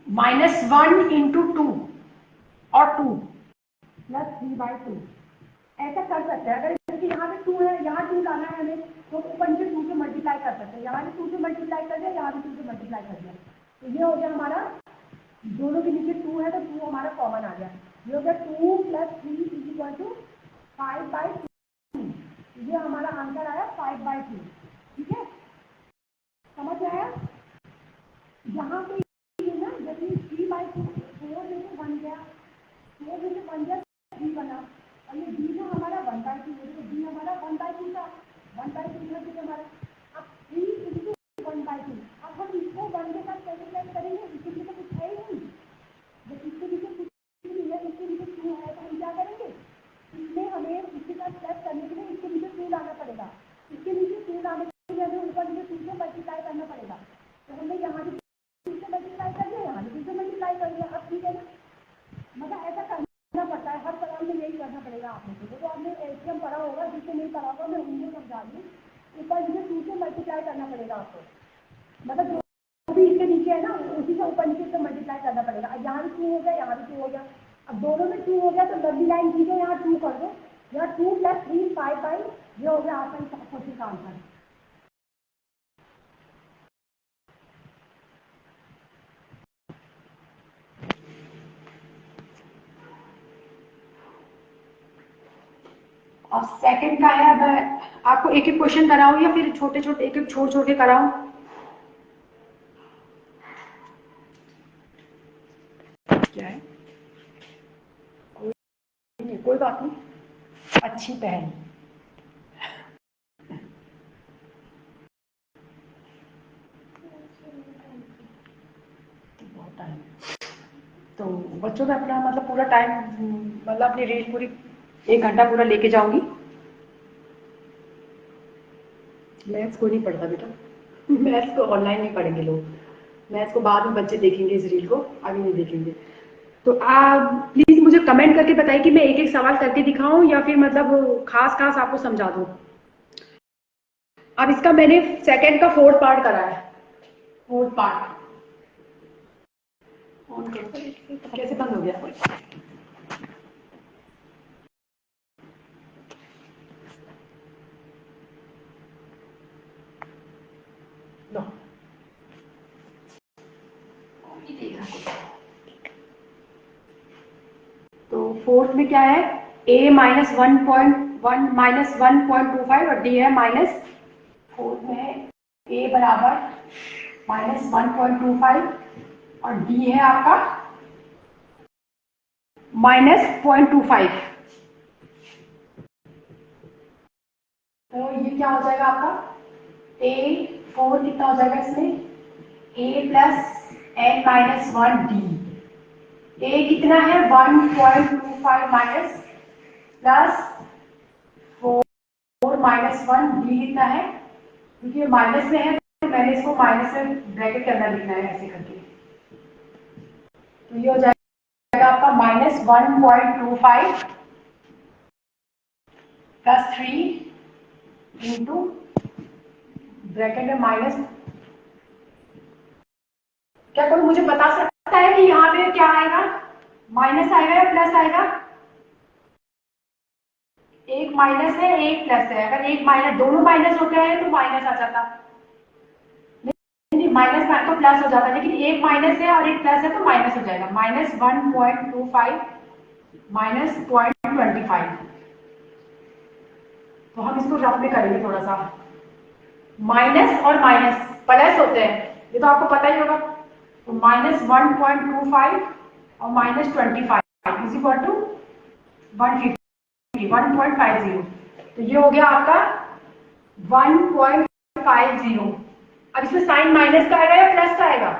-1 इंटू 2 और 2 प्लस 3/2, ऐसा कर सकते हैं। अगर क्योंकि यहाँ पे 2 है, यहाँ 2 लाना है हमें, तो ऊपर नीचे 2 से मल्टीप्लाई कर सकते हैं, यहाँ भी 2 से मल्टीप्लाई कर दिया, यहाँ भी 2 से मल्टीप्लाई कर दिया, तो ये हो गया हमारा, दोनों के नीचे 2 है तो 2 हमारा कॉमन आ गया, ये हो गया 2 प्लस 3 इज इक्वल टू 5/2, ये हमारा आंसर आया 5/2, ठीक है, समझ में आया। यहाँ पे ना जैसे 3/2, 4 में से 1 गया, 4 में से 1 गया 3 बना, और ये D जो हमारा 1/2 है, तो D हमारा 1/2 था, 1/2 था तो हमारा, अब 3 इंटू 1/2, अब हम इसको 1 के साथ कैसे करेंगे, इसके लिए तो कुछ है ही नहीं, जब इसके नीचे कुछ नहीं है, इसके नीचे 2 है, तो हम क्या करेंगे, इसमें हमें इसके साथ प्लस करने के लिए इसके नीचे 2 लाना पड़ेगा, इसके नीचे 2 लाने के लिए हमें ऊपर नीचे 2 से मल्टीप्लाई करना पड़ेगा, तो हमने यहाँ भी 2 से मल्टीप्लाई कर दिया, यहाँ भी 2 से मल्टीप्लाई कर दिया, अब ठीक है ना, मतलब ऐसा करना पड़ता है, हर सवाल में यही करना पड़ेगा आप लोगों को, तो आपने एलसीएम पढ़ा होगा, जिससे नहीं पढ़ा होगा मैं उनको समझा दूँ, ऊपर नीचे 2 से मल्टीप्लाई करना पड़ेगा आपको, मतलब जो भी इसके नीचे है ना उसी से ऊपर नीचे से मल्टीप्लाई करना पड़ेगा, अब यहाँ भी 2 हो गया, यहाँ भी 2 हो गया, अब दोनों में 2 हो गया तो लंबी लाइन खींचो, यहाँ 2 कर दो, यहाँ 2 प्लस 3 5/, ये हो गया आपका इस क्वेश्चन का आंसर। और सेकंड का है, मैं आपको एक एक क्वेश्चन कराऊं या फिर छोटे छोटे एक एक छोड़ छोड़ के कराऊं, क्या है, कोई बात नहीं, अच्छी पहल। बहुत टाइम, तो बच्चों में अपना मतलब पूरा टाइम, मतलब अपनी रेंज पूरी 1 घंटा पूरा लेके जाऊंगी। मैथ्स को नहीं पढ़ता बेटा, मैथ्स को ऑनलाइन नहीं पढ़ेंगे लोग, मैथ्स को बाद में बच्चे देखेंगे, इस रील को अभी नहीं देखेंगे। तो आप प्लीज मुझे कमेंट करके बताइए कि मैं एक एक सवाल करके दिखाऊं या फिर मतलब खास खास आपको समझा दूं। अब इसका मैंने सेकंड का 4th पार्ट करा है, 4th पार्ट ऑन करो, कैसे बंद हो गया, लो तो 4th में क्या है, A माइनस 1.1 माइनस 1.25 और D है माइनस, 4th में है A बराबर माइनस 1.25 और D है आपका माइनस 0.25, तो ये क्या हो जाएगा आपका A4 कितना हो जाएगा इसमें, A plus N minus 1 D, ए कितना है 1.25 माइनस प्लस 4 माइनस 1, बी कितना है, क्योंकि ये माइनस में है तो मैंने इसको माइनस में ब्रैकेट के अंदर लिखना है ऐसे करके। तो ये हो जाएगा आपका माइनस 1.25 प्लस 3 इंटू ब्रैकेट में माइनस। क्या कोई मुझे बता सकता है कि यहाँ पे क्या आएगा, माइनस आएगा या प्लस आएगा? एक माइनस है एक प्लस है, अगर एक माइनस, दोनों माइनस होते हैं तो माइनस आ जाता, नहीं माइनस में तो प्लस हो जाता, लेकिन एक माइनस है और एक प्लस है तो माइनस हो जाएगा। माइनस 1.25 माइनस 0.25, तो हम इसको रफ में करेंगे थोड़ा सा। माइनस और माइनस प्लस होते हैं, ये तो आपको पता ही होगा। तो माइनस 1.25 और माइनस 25 इज इक्वल टू 150। तो ये हो गया आपका 1.50। अब इसमें साइन माइनस का आएगा या प्लस का आएगा?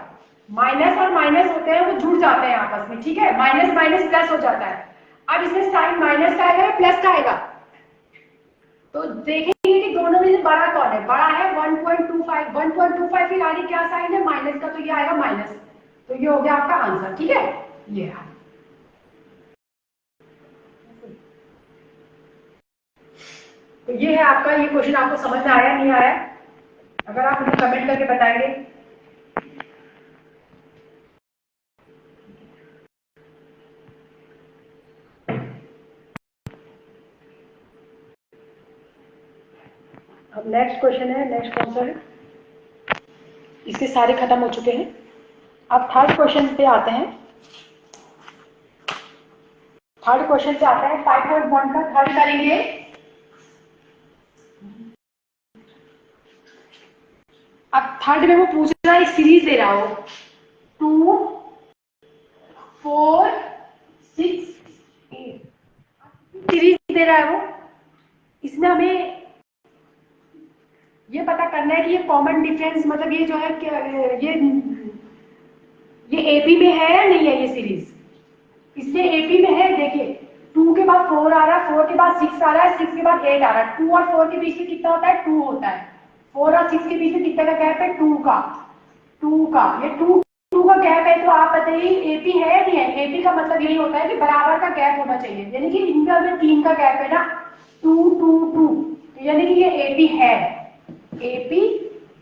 माइनस और माइनस होते हैं वो जुड़ जाते हैं आपस में, ठीक है, माइनस माइनस प्लस हो जाता है। अब इसमें साइन माइनस का आएगा या प्लस का आएगा? तो देखेंगे कि दोनों में से बड़ा कौन है। बड़ा है 1.25, 1.25 के आगे क्या साइन है, माइनस का, तो ये आएगा माइनस। तो ये हो गया आपका आंसर, ठीक है। ये तो ये है आपका, ये क्वेश्चन आपको समझ में आया नहीं आया, अगर आप मुझे कमेंट करके बताएंगे। अब नेक्स्ट क्वेश्चन है, नेक्स्ट कौन सा है, इसके सारे खत्म हो चुके हैं। अब थर्ड क्वेश्चन पे आते हैं। थर्ड क्वेश्चन पे आता है 5.1 का, थर्ड करेंगे। अब थर्ड में वो पूछ रहा है, सीरीज दे रहा हो 2, 4, 6, 8 सीरीज दे रहा है वो। इसमें हमें ये पता करना है कि ये कॉमन डिफरेंस, मतलब ये जो है ये एपी में है या नहीं है ये सीरीज। इसमें एपी में है, देखिए 2 के बाद 4 आ रहा है, 4 के बाद 6 आ रहा है, 6 के बाद 8 आ रहा है। 2 और 4 के बीच में कितना होता है, 2 होता है। 4 और 6 के बीच में कितने का गैप है, 2 का। 2 का, ये 2 का गैप है, तो आप बताइए एपी है या नहीं है। एपी का मतलब यही होता है कि बराबर का गैप होना चाहिए, यानी कि इनका में 3 का गैप है ना, 2 2 2, यानी कि ये एपी है। एपी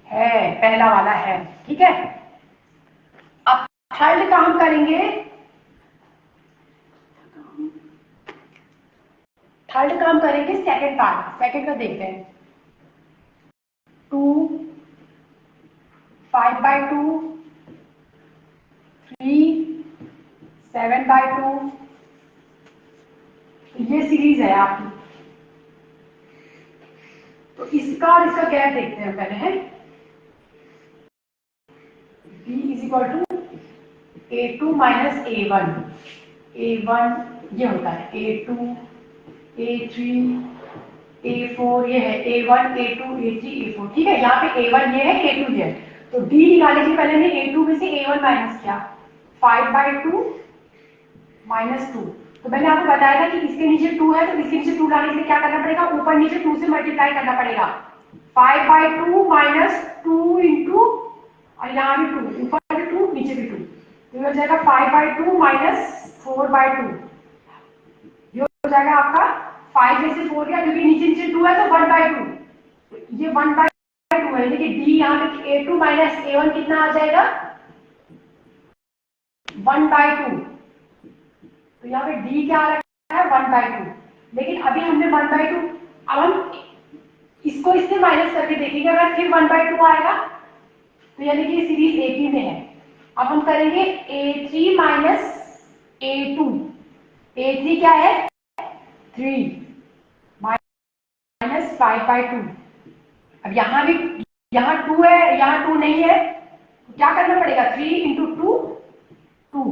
है, पहला वाला है, ठीक है। अब थर्ड का हम करेंगे, थर्ड काम करेंगे सेकंड पार्ट। सेकंड का देखते हैं। 2, 5/2, 3, 7/2, ये सीरीज है आपकी। तो इसका और इसका गैप देखते हैं पहले, है b is equal to a2 minus a1। a1 ये होता है, a2, a3, a4 ये है, a1, a2, a3, a4, ठीक है। यहाँ पे a1 ये है, a2 ये है। तो d निकालने के पहले ने a2 में से a1 माइनस किया, 5/2 माइनस 2। तो मैंने आपको बताया था कि इसके नीचे 2 है, तो इसके नीचे 2 लाने के लिए क्या करना पड़ेगा, ऊपर नीचे 2 से मल्टीप्लाई करना पड़ेगा। 5/2 माइनस 2 इंटू, और यहाँ भी 2, ऊपर भी 2 नीचे भी 2, तो ये हो जाएगा 5/2 माइनस 4/2। ये हो जाएगा आपका 5 में से 4 गया, क्योंकि नीचे नीचे 2 है तो 1/2, ये 1/2 है। लेकिन डी यहाँ पे a2 माइनस a1 कितना आ जाएगा, 1/2। तो यहाँ पे d क्या आ रहा है, 1/2। लेकिन अभी हमने 1/2, अब हम इसको इससे माइनस करके देखेंगे, अगर फिर 1/2 आएगा तो यानी कि सीरीज एपी में है। अब हम करेंगे a3 माइनस a2। a3 क्या है, 3 माइनस 5/2। अब यहाँ भी, यहाँ 2 है, यहाँ 2 नहीं है, तो क्या करना पड़ेगा, 3 इंटू 2, 2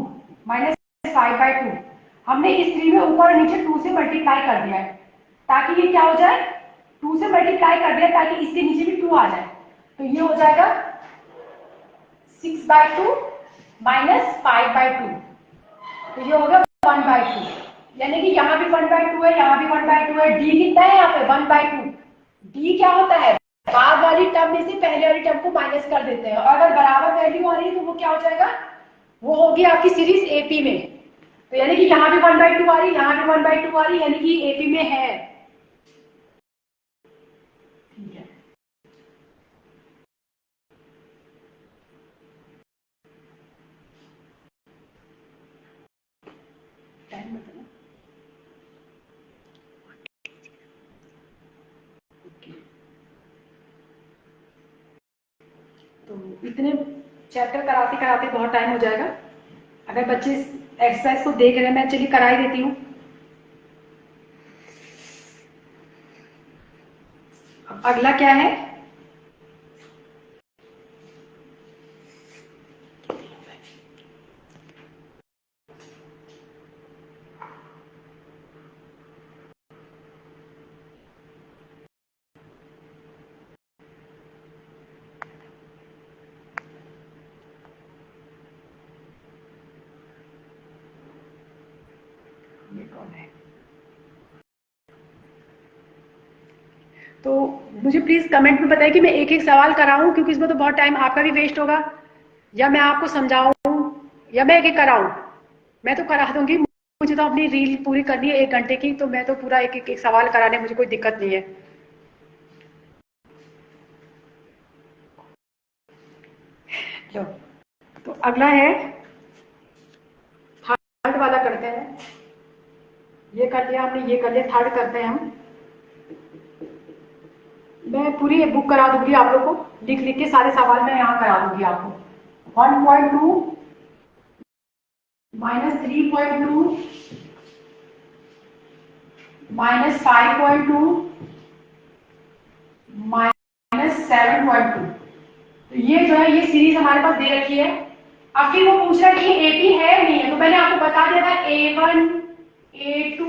माइनस 5/2। हमने इस 3 में ऊपर और नीचे 2 से मल्टीप्लाई कर दिया है, ताकि ये क्या हो जाए, 2 से मल्टीप्लाई कर दिया ताकि इसके नीचे भी 2 आ जाए। तो ये हो जाएगा 6/2 माइनस 5/2। तो ये हो गया 1/2, यानी कि यहाँ भी 1/2 है, यहाँ भी 1/2 है। डी कितना है यहाँ पे 1/2। डी क्या होता है, बाद वाली टर्म में से पहले वाली टर्म को माइनस कर देते हैं, और अगर बराबर वैल्यू आ रही है तो वो क्या हो जाएगा, वो होगी आपकी सीरीज एपी में। तो यानी कि यहाँ भी 1/2 आ रही, यहाँ भी 1/2 आ रही, यानी कि एपी में है। ठीक है, टाइम बताना। तो इतने चैप्टर कराते कराते बहुत टाइम हो जाएगा। अगर बच्चे एक्सरसाइज को देख रहे हैं, मैं चलिए करा ही देती हूँ। अगला क्या है, ये कौन है, तो मुझे प्लीज कमेंट में बताइए कि मैं एक एक सवाल कराऊं, क्योंकि इसमें तो बहुत टाइम आपका भी वेस्ट होगा, या मैं आपको समझाऊं, या मैं एक एक कराऊं। मैं तो करा दूंगी, मुझे तो अपनी रील पूरी करनी है 1 घंटे की, तो मैं तो पूरा एक सवाल कराने मुझे कोई दिक्कत नहीं है। लो, तो अगला है थर्ड वाला करते हैं। ये कर लिया हमने, ये कर लिया, थर्ड करते हैं हम। मैं पूरी बुक करा दूंगी आप लोग को, लिख लिख के सारे सवाल मैं यहाँ करा दूंगी आपको। 1.2 -3.2 -5.2 -7.2। तो ये जो है, ये सीरीज हमारे पास दे रखी है। अब फिर वो पूछ रहा है कि ये एपी है या नहीं है, तो मैंने आपको बता दिया था A1 A2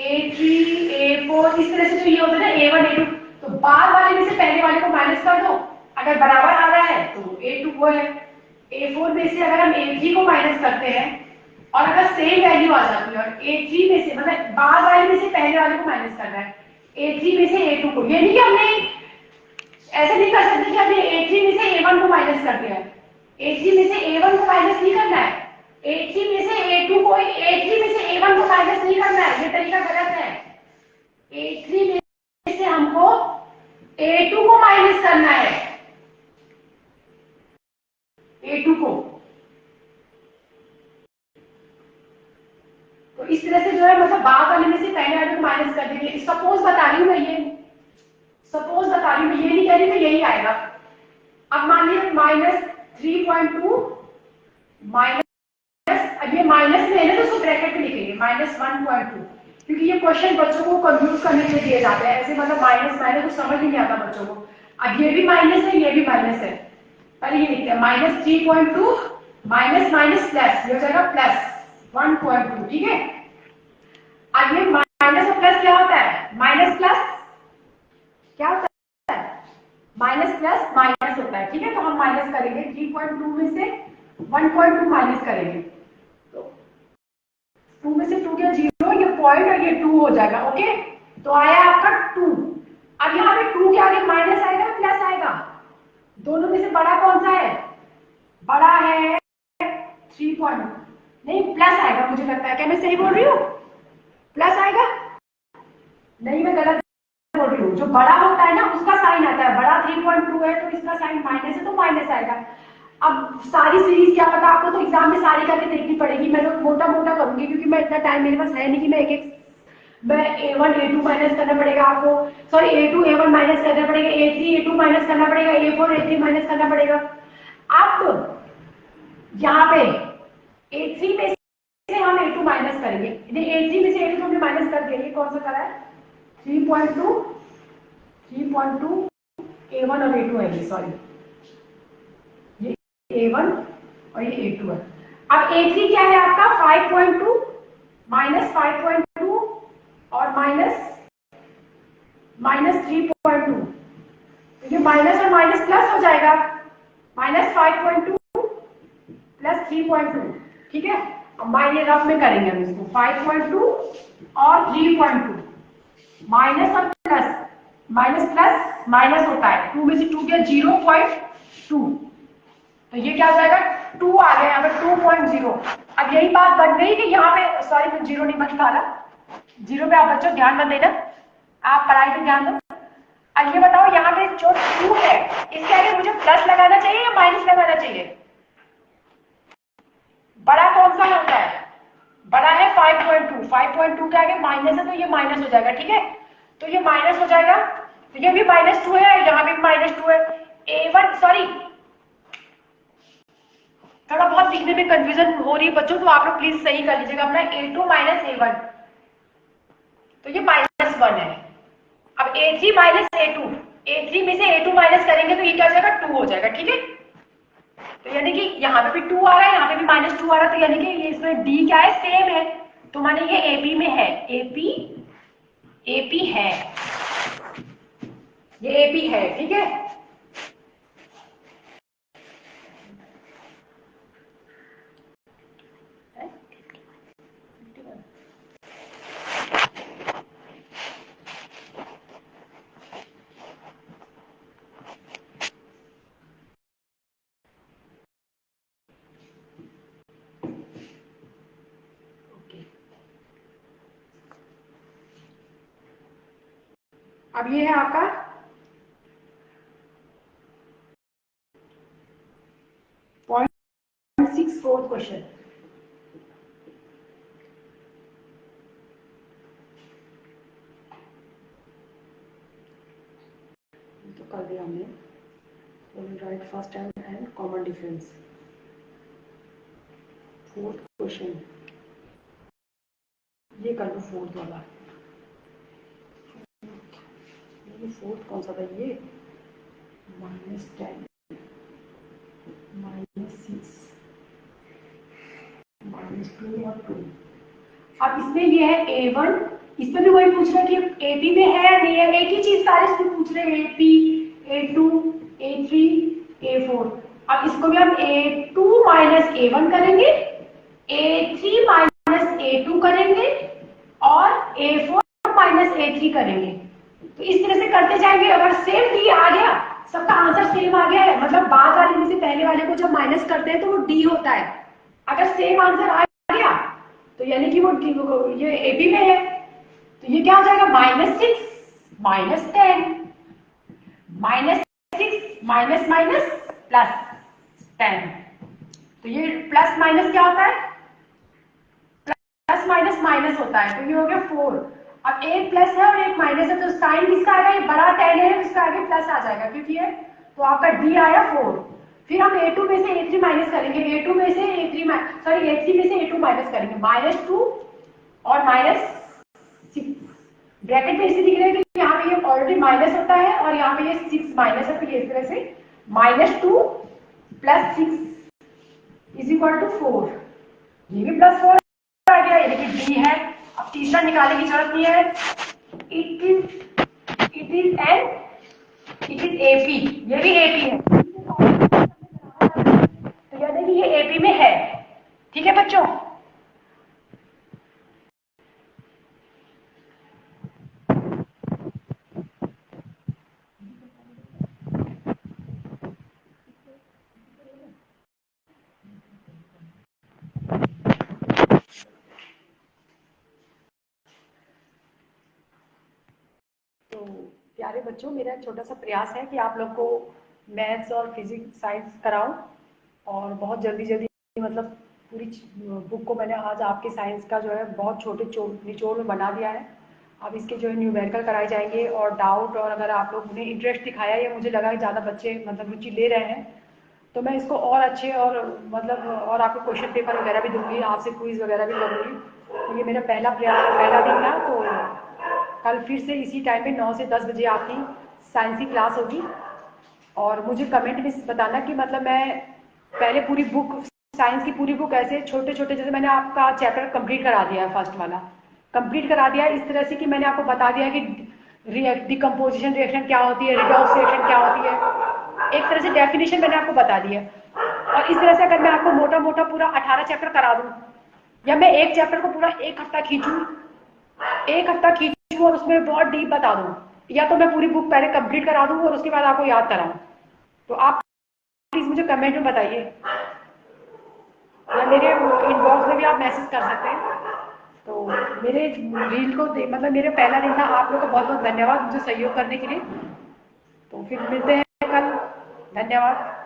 A3 A4, इस तरह से जो ये होता है ना A1 A2, तो बाद वाले में से पहले वाले को माइनस कर दो, अगर बराबर आ रहा है तो A2 वो है। A4 में से अगर हम A3 को माइनस करते हैं और अगर सेम वैल्यू आ जाती है, और A3 में से मतलब बाद वाले में से पहले वाले को माइनस करना है, A3 में से A2 को, ये नहीं कि हमने ऐसे नहीं कर सकते कि हमने A3 में से A1 को माइनस कर दिया है। A3 में से A1 को माइनस नहीं करना है, A3 में से A2 को, A3 में से A1 को माइनस नहीं करना है, ये तरीका गलत है। A3 में से हमको A2 को माइनस करना है, A2 को। तो इस तरह से जो है, मतलब बाद वाले में से पहले वाले को माइनस कर देंगे। सपोज बता रही हूँ मैं, ये सपोज बता रही हूँ, ये नहीं कह रही मैं यही आएगा। अब मान लीजिए -3.2 माइनस, अब ये माइनस में है ना, तो उसको ब्रैकेट में लिखेंगे -1.2, क्योंकि ये क्वेश्चन बच्चों को कंफ्यूज करने के लिए दिए जाते हैं ऐसे, मतलब माइनस माइनस कुछ समझ ही नहीं आता बच्चों को। अब ये भी माइनस है, ये भी माइनस है, पर ये लिखते हैं -3.2 माइनस माइनस प्लस, ये हो जाएगा +1.2। ठीक है, अब ये माइनस और प्लस क्या होता है, माइनस प्लस क्या होता है, माइनस प्लस माइनस होता है। ठीक है, तो हम माइनस करेंगे 3.2 में से 1.2 माइनस करेंगे, तो 2 में से 2 गया 0, ये पॉइंट और ये 2 हो जाएगा। ओके, तो आया आपका 2। अब यहाँ पे 2 के आगे माइनस आएगा प्लस आएगा, दोनों में से बड़ा कौन सा है, बड़ा है 3. नहीं, प्लस आएगा मुझे लगता है, क्या मैं सही बोल रही हूँ, प्लस आएगा, नहीं मैं गलत बोल रही हूँ, जो बड़ा होता है ना उसका साइन आता है, बड़ा 3.2 है तो इसका साइन माइनस है, तो माइनस आएगा। अब सारी सीरीज क्या पता आपको, तो एग्जाम में सारी करके देखनी पड़ेगी, मैं तो मोटा मोटा करूंगी, क्योंकि मैं इतना टाइम मेरे पास है नहीं कि मैं मैं A1 A2 माइनस करना पड़ेगा आपको, सॉरी A2 A1 माइनस करना पड़ेगा, A3 A2 माइनस करना पड़ेगा, A4 A3 माइनस करना पड़ेगा। अब यहाँ पे A3 में से हम A2 माइनस करेंगे, A3 में से A2 हमने माइनस कर दिया, ये कौन सा करा है 3.2 A1 और A2 है, ये सॉरी, ये A1 और ये A2 है। अब A3 क्या है आपका 5.2 -5.2 और -3.2, ये माइनस और माइनस प्लस हो जाएगा, -5.2 + 3.2। ठीक है, माइनस रफ में करेंगे हम इसको 5.2 और 3.2 माइनस और प्लस, माइनस प्लस माइनस होता है, 2 में से 2 गया 0.2, तो ये क्या हो जाएगा 2 आ गया यहाँ पे 2.0। अब यही बात बन गई कि यहाँ पे, सॉरी मैं 0 नहीं बन पा रहा, 0 पे आप बच्चों ध्यान मत देना, आप पढ़ाई पे ध्यान दो। अब ये बताओ यहाँ पे जो 2 है इसके आगे मुझे प्लस लगाना चाहिए या माइनस लगाना चाहिए? बड़ा कौन सा होता है? बड़ा है 5.2, 5.2 के आगे माइनस है तो ये माइनस हो जाएगा, ठीक है, तो ये माइनस हो जाएगा, तो ये भी -2 है, यहाँ भी -2 है। A1 सॉरी, थोड़ा बहुत लिखने में कंफ्यूजन हो रही है बच्चों, तो आप लोग प्लीज सही कर लीजिएगा अपना। A2 माइनस A1, तो ये -1 है। अब A3 माइनस A2, A3 में से A2 माइनस करेंगे तो ये क्या हो जाएगा 2 हो जाएगा, ठीक है, तो यानी कि यहाँ पे भी 2 आ रहा है, यहाँ पे भी -2 आ रहा है, तो यानी कि ये इसमें D क्या है, सेम है, तो माने ये AP में है, AP है, ये AP है, ठीक है। अब ये है आपका 0.64 क्वेश्चन, तो कर दिया हमने, right first and common difference. Fourth question ये कर लो, फोर्थ वाला, ये फोर्थ कौन सा था, ये -10 -6 -2 और 2। अब इसमें ये है A1, इसमें भी वही पूछ रहा है कि AP में है नहीं है, एक ही चीज सारे इसमें पूछ रहे हैं, AP, A2, A3, A4। अब इसको भी हम A2 माइनस A1 करेंगे, A3 माइनस A2 करेंगे और A4 माइनस A3 करेंगे, तो इस तरह से करते जाएंगे। अगर सेम D आ गया, सबका आंसर सेम आ गया है, मतलब बाद वाले में से पहले वाले को जब माइनस करते हैं तो वो D होता है। अगर सेम आंसर आ गया तो यानी कि वो ये AP में है, तो ये क्या हो जाएगा -6 -10 -6 माइनस माइनस +10, तो ये प्लस माइनस क्या होता है, प्लस माइनस माइनस होता है, तो ये हो गया 4। अब एक प्लस है और एक माइनस है, तो साइन किसका आएगा, ये बड़ा 10 है, इसका आगे प्लस आ जाएगा क्योंकि ये, तो आपका D आया 4। फिर हम A2 में से A3 माइनस करेंगे, A2 में से A3 सॉरी A3 में से A2 माइनस करेंगे, -2 और -6, ब्रैकेट में इसलिए लिख रहे हैं कि यहाँ पे ये ऑलरेडी माइनस होता है और यहाँ पे ये 6 माइनस है, तो ये इस तरह से -2 + 6 = 4, ये भी +4 आ गया, यानी कि D है। अब तीसरा निकालने की जरूरत नहीं है, इट इज AP, ये भी AP है, तो यानी कि ये AP में है, ठीक है बच्चों। तो प्यारे बच्चों, मेरा एक छोटा सा प्रयास है कि आप लोग को मैथ्स और फिजिक्स साइंस कराऊं, और बहुत जल्दी जल्दी मतलब पूरी बुक को मैंने आज आपके साइंस का जो है बहुत छोटे निचोड़ में बना दिया है। अब इसके जो है न्यूमेरिकल कराए जाएंगे और डाउट, और अगर आप लोग ने इंटरेस्ट दिखाया या मुझे लगा कि ज़्यादा बच्चे मतलब रुचि ले रहे हैं तो मैं इसको और अच्छे और मतलब और आपको क्वेश्चन पेपर वगैरह भी दूंगी, आपसे क्विज वगैरह भी करूँगी। तो ये मेरा पहला प्रयास, पहला दिन था, तो कल फिर से इसी टाइम पे 9 से 10 बजे आपकी साइंस की क्लास होगी। और मुझे कमेंट में बताना कि मतलब मैं पहले पूरी बुक, साइंस की पूरी बुक ऐसे छोटे छोटे, जैसे मैंने आपका चैप्टर कंप्लीट करा दिया है, फर्स्ट वाला कंप्लीट करा दिया है, इस तरह से कि मैंने आपको बता दिया है कि डिकम्पोजिशन रिएक्शन क्या होती है, रिडॉक्स रिएक्शन क्या होती है, एक तरह से डेफिनेशन मैंने आपको बता दी है। और इस तरह से अगर मैं आपको मोटा मोटा पूरा 18 चैप्टर करा दूँ या मैं एक चैप्टर को पूरा एक हफ्ता खींचूं और उसमें बहुत डीप बता दूं, या तो मैं पूरी बुक पहले कंप्लीट करा दूं और उसके बाद आपको याद कराऊं। तो आप प्लीज मुझे कमेंट में बताइए, या मेरे इनबॉक्स में भी आप मैसेज कर सकते हैं। तो मेरे रील को मतलब मेरे पहला दिन था। आप लोग को बहुत बहुत धन्यवाद मुझे सहयोग करने के लिए। तो फिर मिलते हैं कल। धन्यवाद।